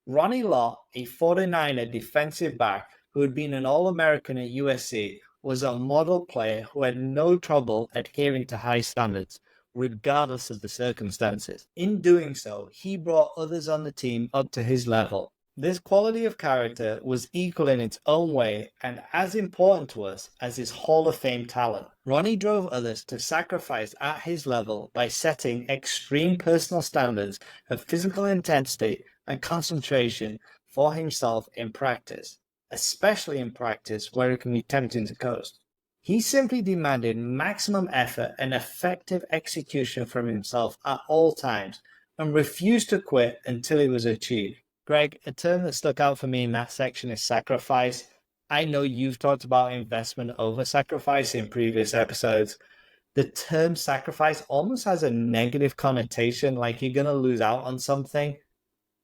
[SPEAKER 1] Ronnie Lott, a 49er defensive back who had been an All-American at USC, was a model player who had no trouble adhering to high standards, regardless of the circumstances. In doing so, he brought others on the team up to his level. This quality of character was equal in its own way and as important to us as his Hall of Fame talent. Ronnie drove others to sacrifice at his level by setting extreme personal standards of physical intensity and concentration for himself in practice, especially in practice where it can be tempting to coast. He simply demanded maximum effort and effective execution from himself at all times and refused to quit until it was achieved. Greg, a term that stuck out for me in that section is sacrifice. I know you've talked about investment over sacrifice in previous episodes. The term sacrifice almost has a negative connotation, like you're going to lose out on something.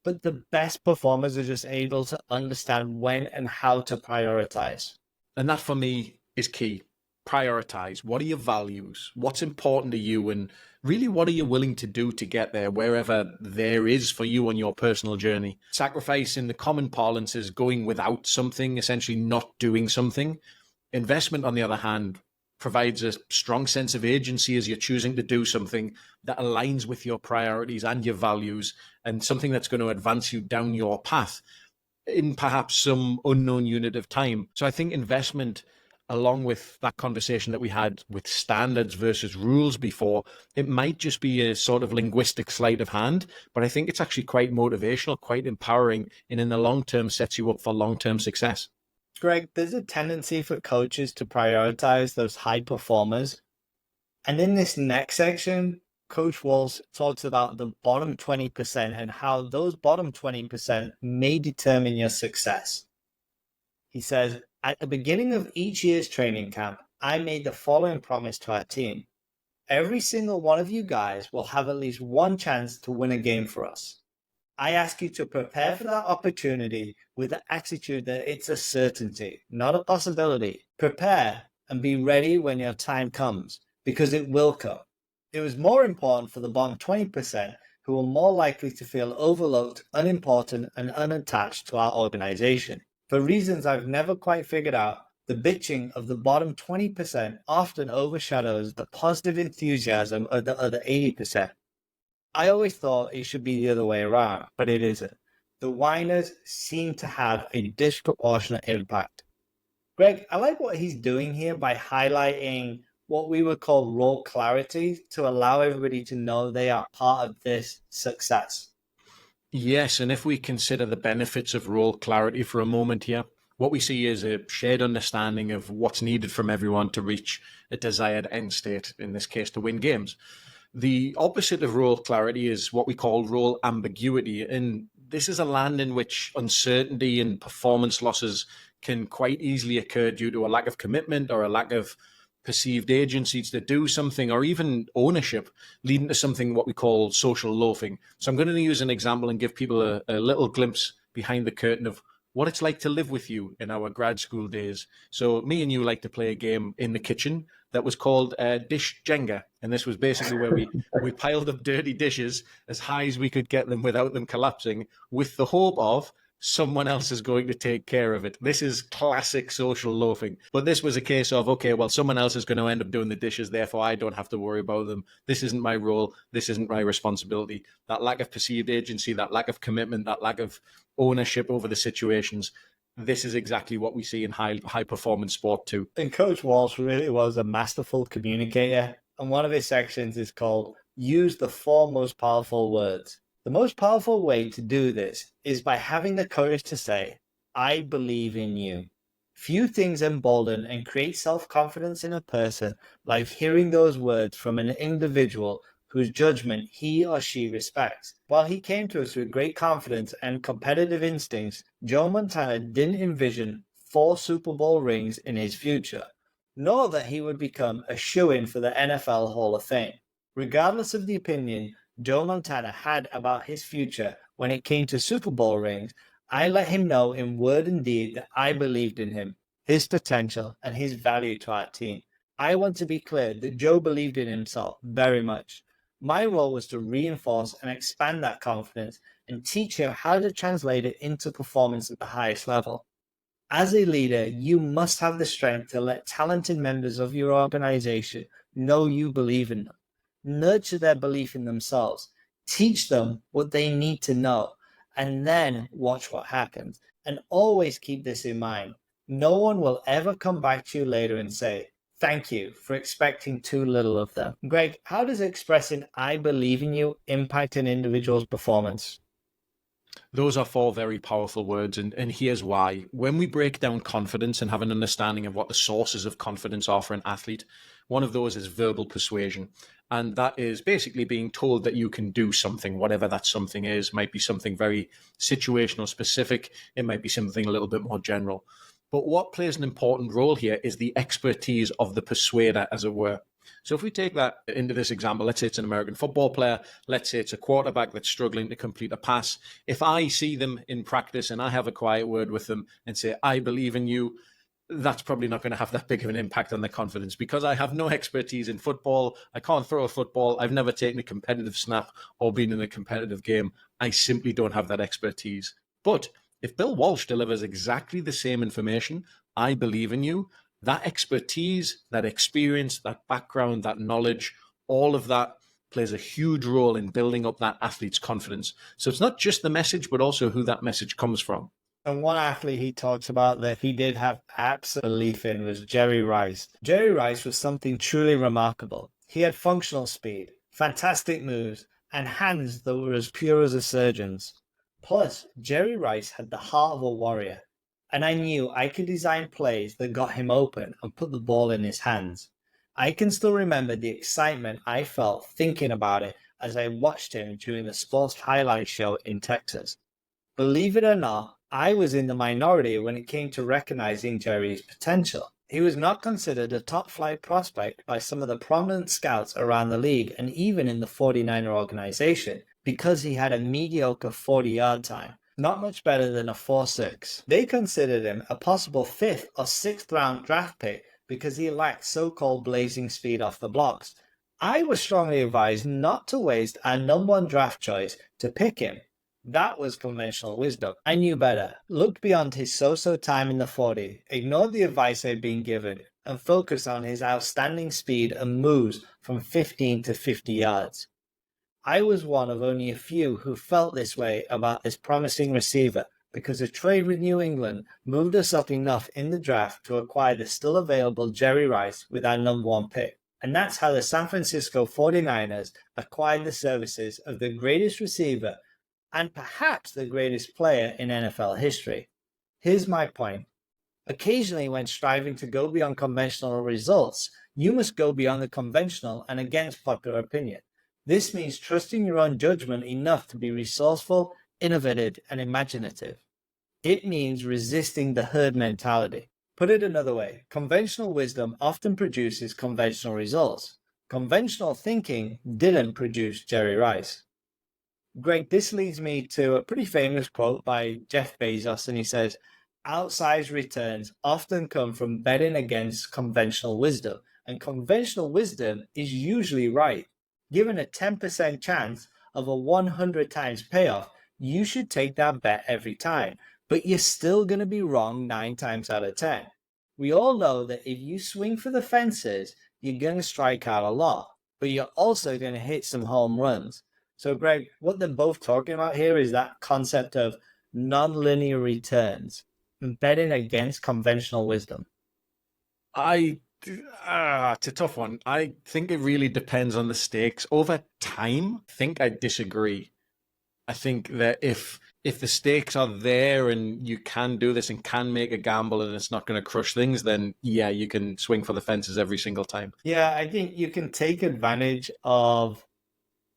[SPEAKER 1] But the best performers are just able to understand when and how to prioritize.
[SPEAKER 2] And that for me is key. Prioritize. What are your values? What's important to you? And really, what are you willing to do to get there, wherever there is for you on your personal journey? Sacrifice in the common parlance is going without something, essentially not doing something. Investment, on the other hand, provides a strong sense of agency as you're choosing to do something that aligns with your priorities and your values, and something that's going to advance you down your path in perhaps some unknown unit of time. So I think investment, along with that conversation that we had with standards versus rules before, it might just be a sort of linguistic sleight of hand, but I think it's actually quite motivational, quite empowering, and in the long term sets you up for long-term success.
[SPEAKER 1] Greg, there's a tendency for coaches to prioritize those high performers. And in this next section, Coach Walsh talks about the bottom 20% and how those bottom 20% may determine your success. He says, at the beginning of each year's training camp, I made the following promise to our team. Every single one of you guys will have at least one chance to win a game for us. I ask you to prepare for that opportunity with the attitude that it's a certainty, not a possibility. Prepare and be ready when your time comes, because it will come. It was more important for the bottom 20% who were more likely to feel overlooked, unimportant, and unattached to our organization. For reasons I've never quite figured out, the bitching of the bottom 20% often overshadows the positive enthusiasm of the other 80%. I always thought it should be the other way around, but it isn't. The whiners seem to have a disproportionate impact. Greg, I like what he's doing here by highlighting what we would call role clarity to allow everybody to know they are part of this success.
[SPEAKER 2] Yes, and if we consider the benefits of role clarity for a moment here, what we see is a shared understanding of what's needed from everyone to reach a desired end state, in this case, to win games. The opposite of role clarity is what we call role ambiguity, and this is a land in which uncertainty and performance losses can quite easily occur due to a lack of commitment or a lack of perceived agency to do something, or even ownership, leading to something what we call social loafing. So I'm going to use an example and give people a little glimpse behind the curtain of what it's like to live with you in our grad school days. So me and you like to play a game in the kitchen that was called Dish Jenga. And this was basically where we piled up dirty dishes as high as we could get them without them collapsing, with the hope of someone else is going to take care of it. This is classic social loafing. But this was a case of, okay, well, someone else is going to end up doing the dishes, therefore I don't have to worry about them. This isn't my role. This isn't my responsibility. That lack of perceived agency, that lack of commitment, that lack of ownership over the situations, this is exactly what we see in high performance sport too.
[SPEAKER 1] And Coach Walsh really was a masterful communicator. And one of his sections is called Use the 4 Most Powerful Words. The most powerful way to do this is by having the courage to say, I believe in you. Few things embolden and create self-confidence in a person like hearing those words from an individual whose judgment he or she respects. While he came to us with great confidence and competitive instincts, Joe Montana didn't envision 4 Super Bowl rings in his future. nor that he would become a shoo-in for the NFL Hall of Fame. Regardless of the opinion Joe Montana had about his future when it came to Super Bowl rings, I let him know in word and deed that I believed in him, his potential, and his value to our team. I want to be clear that Joe believed in himself very much. My role was to reinforce and expand that confidence and teach him how to translate it into performance at the highest level. As a leader, you must have the strength to let talented members of your organization know you believe in them. Nurture their belief in themselves. Teach them what they need to know, and then watch what happens. And always keep this in mind. No one will ever come back to you later and say, "Thank you for expecting too little of them." Greg, how does expressing "I believe in you" impact an individual's performance?
[SPEAKER 2] Those are four very powerful words, and here's why. When we break down confidence and have an understanding of what the sources of confidence are for an athlete, one of those is verbal persuasion. And that is basically being told that you can do something, whatever that something is. It might be something very situational specific. It might be something a little bit more general. But what plays an important role here is the expertise of the persuader, as it were. So if we take that into this example, let's say it's an American football player, let's say it's a quarterback that's struggling to complete a pass. If I see them in practice and I have a quiet word with them and say, "I believe in you," that's probably not going to have that big of an impact on their confidence because I have no expertise in football. I can't throw a football. I've never taken a competitive snap or been in a competitive game. I simply don't have that expertise. But if Bill Walsh delivers exactly the same information, "I believe in you," that expertise, that experience, that background, that knowledge, all of that plays a huge role in building up that athlete's confidence. So it's not just the message, but also who that message comes from.
[SPEAKER 1] And one athlete he talks about that he did have absolute belief in was Jerry Rice. Jerry Rice was something truly remarkable. He had functional speed, fantastic moves, and hands that were as pure as a surgeon's. Plus, Jerry Rice had the heart of a warrior, and I knew I could design plays that got him open and put the ball in his hands. I can still remember the excitement I felt thinking about it as I watched him during the sports highlight show in Texas. Believe it or not, I was in the minority when it came to recognizing Jerry's potential. He was not considered a top flight prospect by some of the prominent scouts around the league and even in the 49er organization because he had a mediocre 40-yard time, not much better than a 4.6. They considered him a possible 5th or 6th round draft pick because he lacked so-called blazing speed off the blocks. I was strongly advised not to waste our number one draft choice to pick him. That was conventional wisdom. I knew better, looked beyond his so-so time in the 40, ignored the advice I'd been given, and focused on his outstanding speed and moves from 15 to 50 yards. I was one of only a few who felt this way about this promising receiver because a trade with New England moved us up enough in the draft to acquire the still available Jerry Rice with our number one pick. And that's how the San Francisco 49ers acquired the services of the greatest receiver and perhaps the greatest player in NFL history. Here's my point. Occasionally, when striving to go beyond conventional results, you must go beyond the conventional and against popular opinion. This means trusting your own judgment enough to be resourceful, innovative, and imaginative. It means resisting the herd mentality. Put it another way, conventional wisdom often produces conventional results. Conventional thinking didn't produce Jerry Rice. Greg, this leads me to a pretty famous quote by Jeff Bezos, and he says, outsized returns often come from betting against conventional wisdom, and conventional wisdom is usually right. Given a 10% chance of a 100 times payoff, you should take that bet every time, but you're still going to be wrong 9 times out of 10. We all know that if you swing for the fences, you're going to strike out a lot, but you're also going to hit some home runs. So, Greg, what they're both talking about here is that concept of nonlinear returns, betting against conventional wisdom.
[SPEAKER 2] It's a tough one. I think it really depends on the stakes. Over time, I think I disagree. I think that if the stakes are there and you can do this and can make a gamble and it's not going to crush things, then yeah, you can swing for the fences every single time.
[SPEAKER 1] Yeah, I think you can take advantage of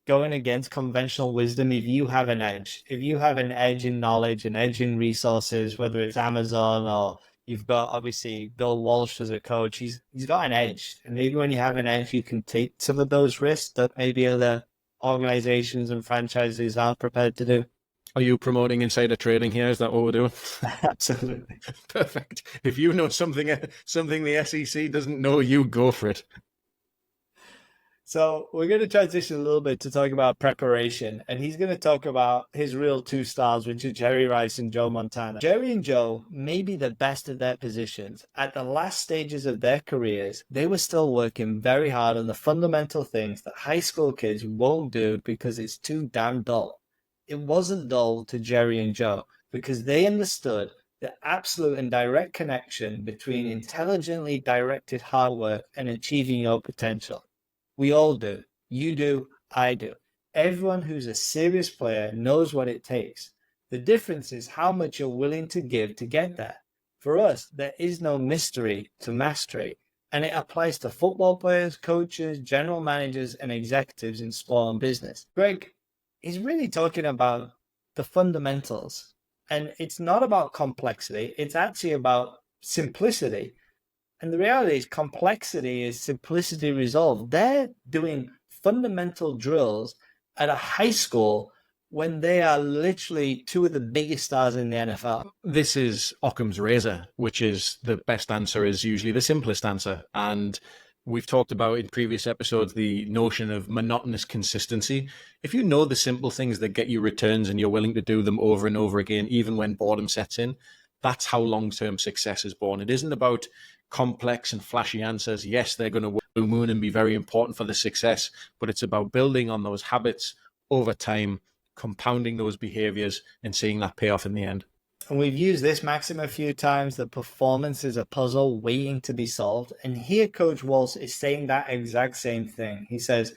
[SPEAKER 1] going against conventional wisdom if you have an edge. If you have an edge in knowledge, an edge in resources, whether it's Amazon or You've got obviously Bill Walsh as a coach. He's got an edge, and maybe when you have an edge, you can take some of those risks that maybe other organizations and franchises aren't prepared to do.
[SPEAKER 2] Are you promoting insider trading here? Is that what we're doing?
[SPEAKER 1] Absolutely.
[SPEAKER 2] Perfect. If you know something the SEC doesn't know, you go for it.
[SPEAKER 1] So we're going to transition a little bit to talk about preparation, and he's going to talk about his real two stars, which are Jerry Rice and Joe Montana. Jerry and Joe may be the best at their positions. At the last stages of their careers, they were still working very hard on the fundamental things that high school kids won't do because it's too damn dull. It wasn't dull to Jerry and Joe because they understood the absolute and direct connection between intelligently directed hard work and achieving your potential. We all do. You do. I do. Everyone who's a serious player knows what it takes. The difference is how much you're willing to give to get there. For us, there is no mystery to mastery, and it applies to football players, coaches, general managers, and executives in sport and business. Greg is really talking about the fundamentals, and it's not about complexity, it's actually about simplicity. And the reality is complexity is simplicity resolved. They're doing fundamental drills at a high school when they are literally two of the biggest stars in the NFL.
[SPEAKER 2] This is Occam's razor, which is the best answer is usually the simplest answer. And we've talked about in previous episodes the notion of monotonous consistency. If you know the simple things that get you returns and you're willing to do them over and over again, even when boredom sets in, that's how long-term success is born. It isn't about complex and flashy answers. Yes, they're going to work blue moon and be very important for the success, but it's about building on those habits over time, compounding those behaviors and seeing that pay off in the end.
[SPEAKER 1] And we've used this maxim a few times, that performance is a puzzle waiting to be solved. And here Coach Walsh is saying that exact same thing. He says,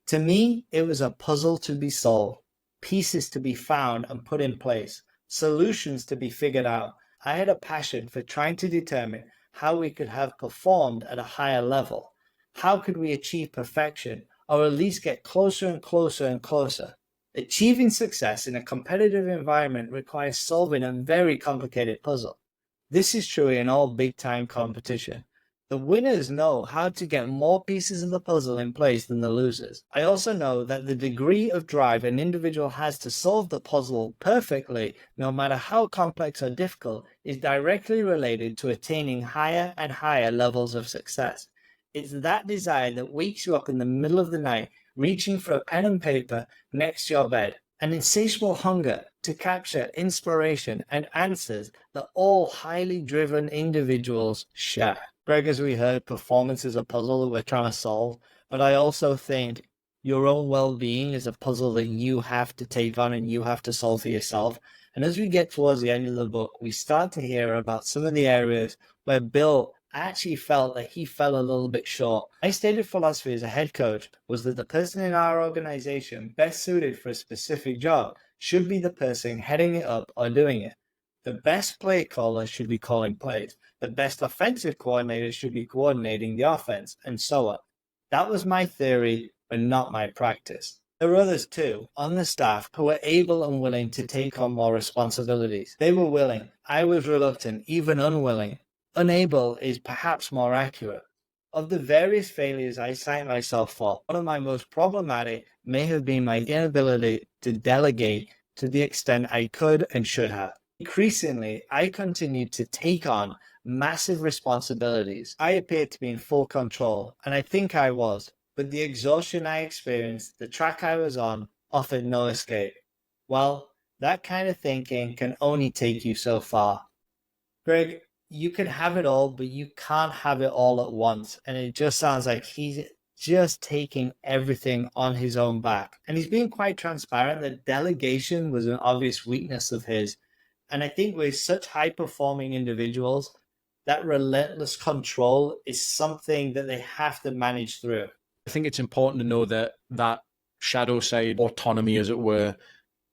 [SPEAKER 1] to me, it was a puzzle to be solved, pieces to be found and put in place, solutions to be figured out. I had a passion for trying to determine how we could have performed at a higher level. How could we achieve perfection, or at least get closer and closer and closer? Achieving success in a competitive environment requires solving a very complicated puzzle. This is true in all big-time competition. The winners know how to get more pieces of the puzzle in place than the losers. I also know that the degree of drive an individual has to solve the puzzle perfectly, no matter how complex or difficult, is directly related to attaining higher and higher levels of success. It's that desire that wakes you up in the middle of the night, reaching for a pen and paper next to your bed, an insatiable hunger to capture inspiration and answers that all highly driven individuals share. Greg, as we heard, performance is a puzzle that we're trying to solve, but I also think your own well-being is a puzzle that you have to take on and you have to solve for yourself. And as we get towards the end of the book, we start to hear about some of the areas where Bill actually felt that he fell a little bit short. My stated philosophy as a head coach was that the person in our organization best suited for a specific job should be the person heading it up or doing it. The best play caller should be calling plays. The best offensive coordinator should be coordinating the offense, and so on. That was my theory, but not my practice. There were others too, on the staff, who were able and willing to take on more responsibilities. They were willing. I was reluctant, even unwilling. Unable is perhaps more accurate. Of the various failures I cite myself for, one of my most problematic may have been my inability to delegate to the extent I could and should have. Increasingly, I continued to take on massive responsibilities. I appeared to be in full control, and I think I was, but the exhaustion I experienced, the track I was on, offered no escape. Well, that kind of thinking can only take you so far. Greg, you can have it all, but you can't have it all at once. And it just sounds like he's just taking everything on his own back. And he's being quite transparent that delegation was an obvious weakness of his. And I think with such high-performing individuals, that relentless control is something that they have to manage through.
[SPEAKER 2] I think it's important to know that that shadow side autonomy, as it were,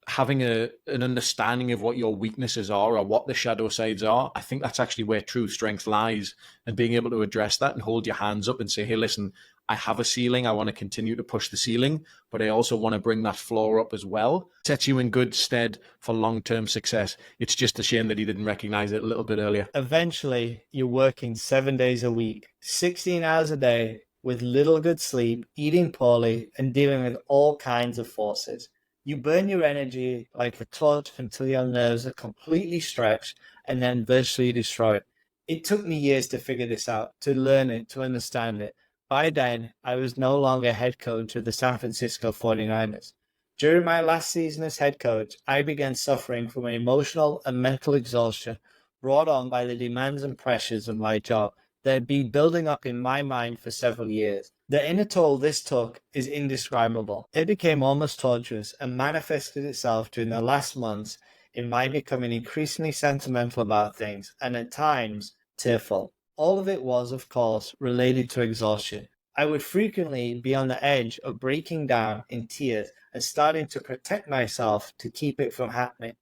[SPEAKER 2] having an understanding of what your weaknesses are or what the shadow sides are, I think that's actually where true strength lies, and being able to address that and hold your hands up and say, hey, listen, I have a ceiling. I want to continue to push the ceiling, but I also want to bring that floor up as well. Sets you in good stead for long-term success. It's just a shame that he didn't recognize it a little bit earlier.
[SPEAKER 1] Eventually, you're working 7 days a week, 16 hours a day, with little good sleep, eating poorly, and dealing with all kinds of forces. You burn your energy like a torch until your nerves are completely stretched and then virtually destroyed. It took me years to figure this out, to learn it, to understand it. By then, I was no longer head coach of the San Francisco 49ers. During my last season as head coach, I began suffering from emotional and mental exhaustion brought on by the demands and pressures of my job that had been building up in my mind for several years. The inner toll this took is indescribable. It became almost torturous and manifested itself during the last months in my becoming increasingly sentimental about things and at times tearful. All of it was, of course, related to exhaustion. I would frequently be on the edge of breaking down in tears and starting to protect myself to keep it from happening.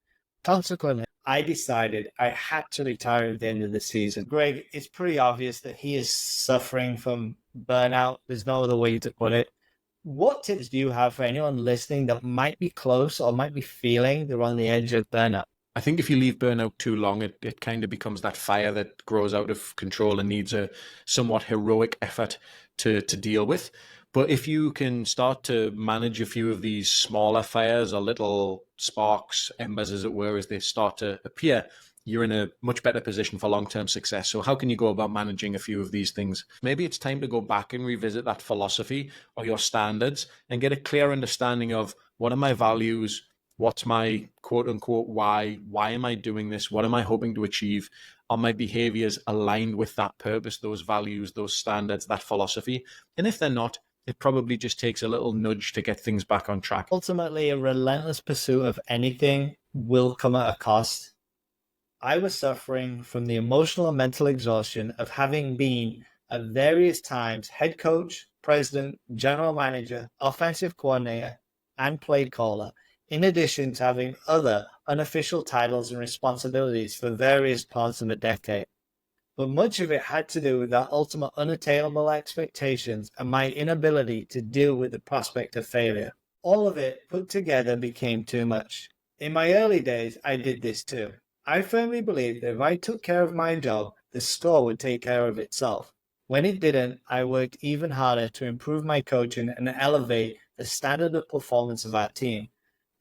[SPEAKER 1] Consequently, I decided I had to retire at the end of the season. Greg, it's pretty obvious that he is suffering from burnout. There's no other way to put it. What tips do you have for anyone listening that might be close or might be feeling they're on the edge of burnout?
[SPEAKER 2] I think if you leave burnout too long, it kind of becomes that fire that grows out of control and needs a somewhat heroic effort to deal with. But if you can start to manage a few of these smaller fires or little sparks, embers, as it were, as they start to appear, you're in a much better position for long-term success. So how can you go about managing a few of these things? Maybe it's time to go back and revisit that philosophy or your standards and get a clear understanding of what are my values, what's my quote unquote why am I doing this, what am I hoping to achieve, are my behaviors aligned with that purpose, those values, those standards, that philosophy? And if they're not, it probably just takes a little nudge to get things back on track.
[SPEAKER 1] Ultimately, a relentless pursuit of anything will come at a cost. I was suffering from the emotional and mental exhaustion of having been at various times head coach, president, general manager, offensive coordinator, and play caller, in addition to having other unofficial titles and responsibilities for various parts of the decade. But much of it had to do with that ultimate unattainable expectations and my inability to deal with the prospect of failure. All of it put together became too much. In my early days, I did this too. I firmly believed that if I took care of my job, the score would take care of itself. When it didn't, I worked even harder to improve my coaching and elevate the standard of performance of our team.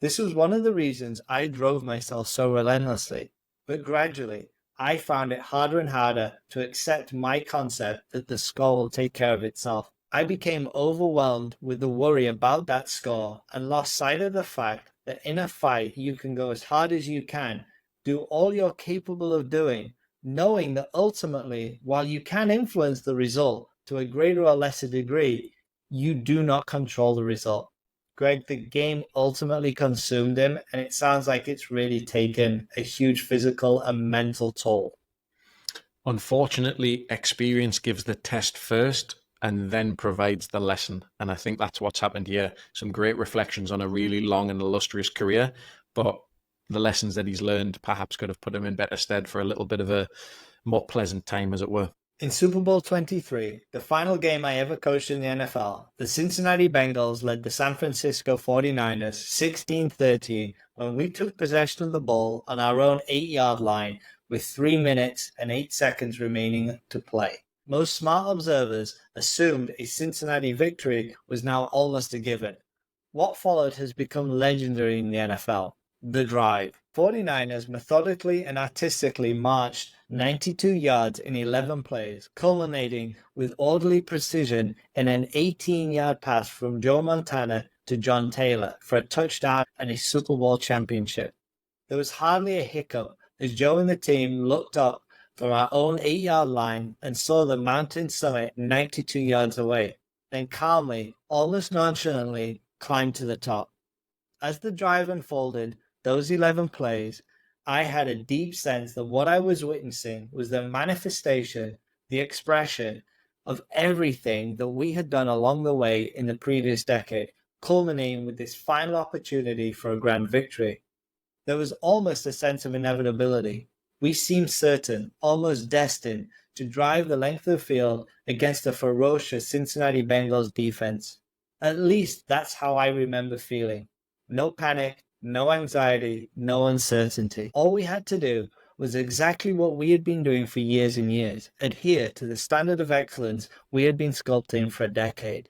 [SPEAKER 1] This was one of the reasons I drove myself so relentlessly. But gradually, I found it harder and harder to accept my concept that the score will take care of itself. I became overwhelmed with the worry about that score and lost sight of the fact that in a fight you can go as hard as you can, do all you're capable of doing, knowing that ultimately, while you can influence the result to a greater or lesser degree, you do not control the result. Greg, the game ultimately consumed him, and it sounds like it's really taken a huge physical and mental toll.
[SPEAKER 2] Unfortunately, experience gives the test first and then provides the lesson. And I think that's what's happened here. Some great reflections on a really long and illustrious career, but the lessons that he's learned perhaps could have put him in better stead for a little bit of a more pleasant time, as it were.
[SPEAKER 1] In Super Bowl 23, the final game I ever coached in the NFL, the Cincinnati Bengals led the San Francisco 49ers 16-13 when we took possession of the ball on our own 8-yard line with 3 minutes and 8 seconds remaining to play. Most smart observers assumed a Cincinnati victory was now almost a given. What followed has become legendary in the NFL. The drive. 49ers methodically and artistically marched 92 yards in 11 plays, culminating with orderly precision in an 18-yard pass from Joe Montana to John Taylor for a touchdown and a Super Bowl championship. There was hardly a hiccup as Joe and the team looked up from our own 8-yard line and saw the mountain summit 92 yards away, then calmly, almost nonchalantly, climbed to the top. As the drive unfolded, those 11 plays, I had a deep sense that what I was witnessing was the manifestation, the expression of everything that we had done along the way in the previous decade, culminating with this final opportunity for a grand victory. There was almost a sense of inevitability. We seemed certain, almost destined, to drive the length of the field against the ferocious Cincinnati Bengals defense. At least that's how I remember feeling. No panic, no anxiety, no uncertainty. All we had to do was exactly what we had been doing for years and years, adhere to the standard of excellence we had been sculpting for a decade.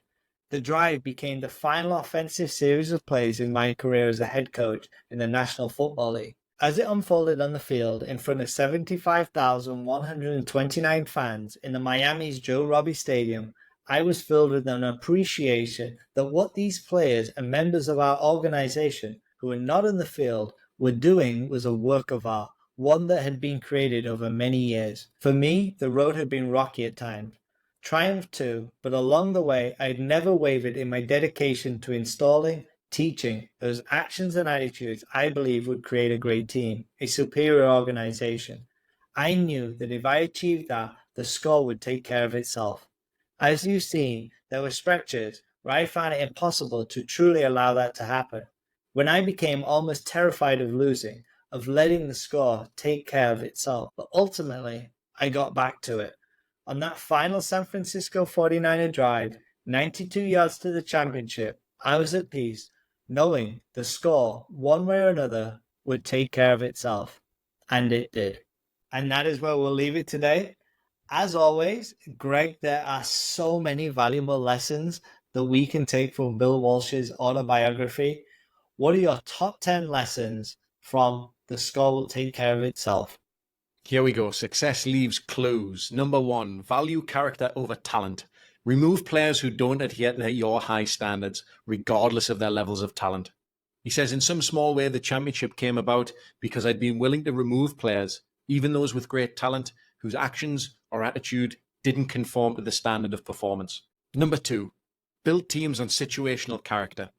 [SPEAKER 1] The drive became the final offensive series of plays in my career as a head coach in the National Football League. As it unfolded on the field in front of 75,129 fans in the Miami's Joe Robbie Stadium, I was filled with an appreciation that what these players and members of our organization who were not in the field were doing was a work of art, one that had been created over many years. For me, the road had been rocky at times. Triumph too, but along the way, I had never wavered in my dedication to installing, teaching those actions and attitudes I believe would create a great team, a superior organization. I knew that if I achieved that, the score would take care of itself. As you've seen, there were stretches where I found it impossible to truly allow that to happen, when I became almost terrified of losing, of letting the score take care of itself. But ultimately, I got back to it. On that final San Francisco 49er drive, 92 yards to the championship, I was at peace, knowing the score, one way or another, would take care of itself. And it did. And that is where we'll leave it today. As always, Greg, there are so many valuable lessons that we can take from Bill Walsh's autobiography. What are your top 10 lessons from The Score Will Take Care of Itself?
[SPEAKER 2] Here we go. Success leaves clues. Number 1, value character over talent. Remove players who don't adhere to your high standards, regardless of their levels of talent. He says, in some small way, the championship came about because I'd been willing to remove players, even those with great talent, whose actions or attitude didn't conform to the standard of performance. Number 2, build teams on situational character.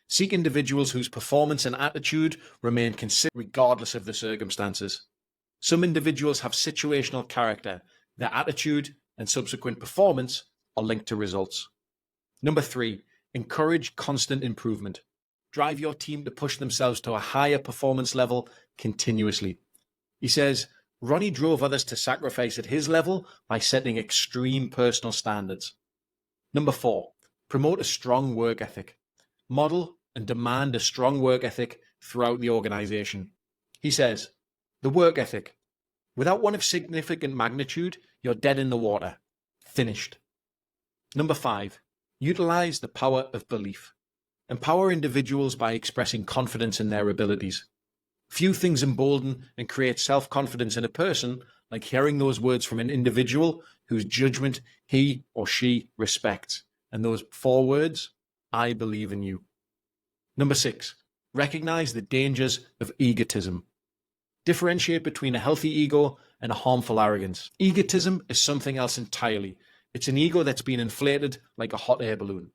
[SPEAKER 2] Seek individuals whose performance and attitude remain consistent regardless of the circumstances. Some individuals have situational character. Their attitude and subsequent performance are linked to results. Number 3, encourage constant improvement. Drive your team to push themselves to a higher performance level continuously. He says, Ronnie drove others to sacrifice at his level by setting extreme personal standards. Number 4, promote a strong work ethic. Model and demand a strong work ethic throughout the organization. He says, the work ethic. Without one of significant magnitude, you're dead in the water. Finished. Number 5, utilize the power of belief. Empower individuals by expressing confidence in their abilities. Few things embolden and create self-confidence in a person like hearing those words from an individual whose judgment he or she respects. And those 4 words, I believe in you. Number 6, recognize the dangers of egotism. Differentiate between a healthy ego and a harmful arrogance. Egotism is something else entirely. It's an ego that's been inflated like a hot air balloon.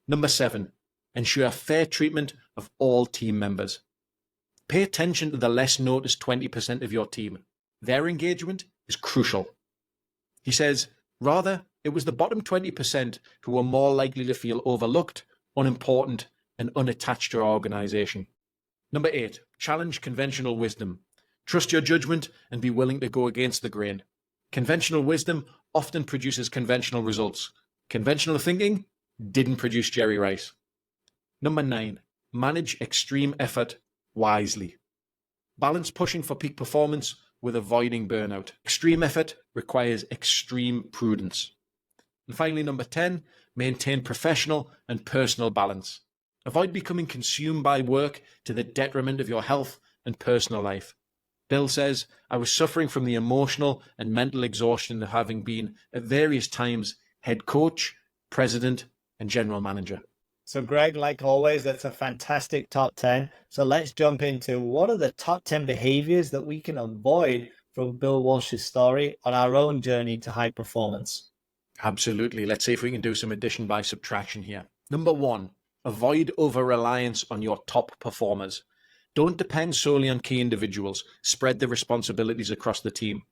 [SPEAKER 2] Number 7, ensure fair treatment of all team members. Pay attention to the less noticed 20% of your team. Their engagement is crucial. He says, rather, it was the bottom 20% who were more likely to feel overlooked, unimportant, and unattached to our organization. Number 8, challenge conventional wisdom. Trust your judgment and be willing to go against the grain. Conventional wisdom often produces conventional results. Conventional thinking didn't produce Jerry Rice. Number 9, manage extreme effort wisely. Balance pushing for peak performance with avoiding burnout. Extreme effort requires extreme prudence. And finally, number 10, maintain professional and personal balance. Avoid becoming consumed by work to the detriment of your health and personal life. Bill says, I was suffering from the emotional and mental exhaustion of having been, at various times, head coach, president, and general manager.
[SPEAKER 1] So Greg, like always, that's a fantastic top 10. So let's jump into what are the top 10 behaviors that we can avoid from Bill Walsh's story on our own journey to high performance.
[SPEAKER 2] Absolutely. Let's see if we can do some addition by subtraction here. Number 1, avoid over-reliance on your top performers. Don't depend solely on key individuals. Spread the responsibilities across the team.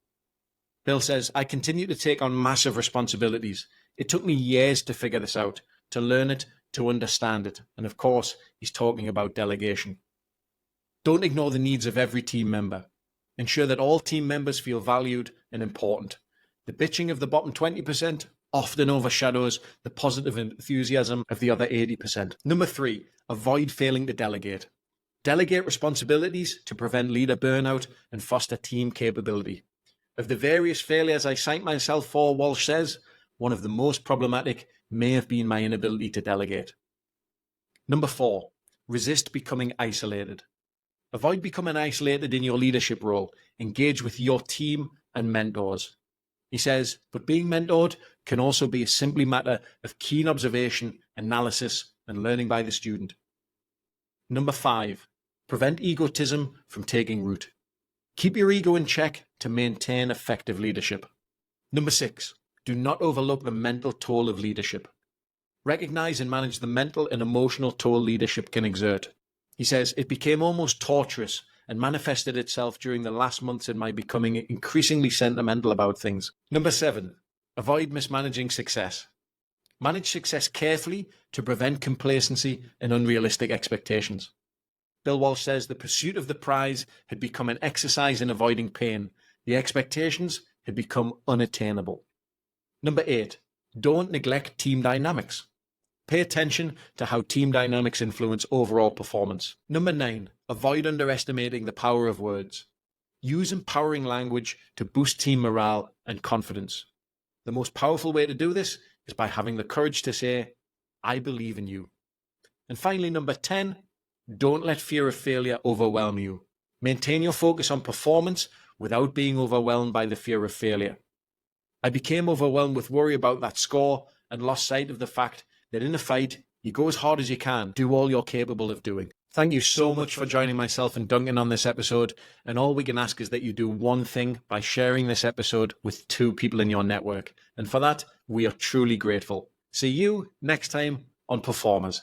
[SPEAKER 2] Bill says, I continue to take on massive responsibilities. It took me years to figure this out, to learn it, to understand it. And of course, he's talking about delegation. Don't ignore the needs of every team member. Ensure that all team members feel valued and important. The bitching of the bottom 20% often overshadows the positive enthusiasm of the other 80%. Number 3, avoid failing to delegate. Delegate responsibilities to prevent leader burnout and foster team capability. Of the various failures I cite myself for, Walsh says, one of the most problematic may have been my inability to delegate. Number 4, resist becoming isolated. Avoid becoming isolated in your leadership role. Engage with your team and mentors. He says, but being mentored can also be a simply matter of keen observation, analysis, and learning by the student. Number 5, prevent egotism from taking root. Keep your ego in check to maintain effective leadership. Number 6, do not overlook the mental toll of leadership. Recognize and manage the mental and emotional toll leadership can exert. He says, it became almost torturous and manifested itself during the last months in my becoming increasingly sentimental about things. Number 7, avoid mismanaging success. Manage success carefully to prevent complacency and unrealistic expectations. Bill Walsh says the pursuit of the prize had become an exercise in avoiding pain. The expectations had become unattainable. Number 8, don't neglect team dynamics. Pay attention to how team dynamics influence overall performance. Number 9, avoid underestimating the power of words. Use empowering language to boost team morale and confidence. The most powerful way to do this is by having the courage to say, I believe in you. And finally, number 10, don't let fear of failure overwhelm you. Maintain your focus on performance without being overwhelmed by the fear of failure. I became overwhelmed with worry about that score and lost sight of the fact that in a fight, you go as hard as you can, do all you're capable of doing. Thank you so much for joining myself and Duncan on this episode. And all we can ask is that you do one thing by sharing this episode with 2 people in your network. And for that, we are truly grateful. See you next time on Performers.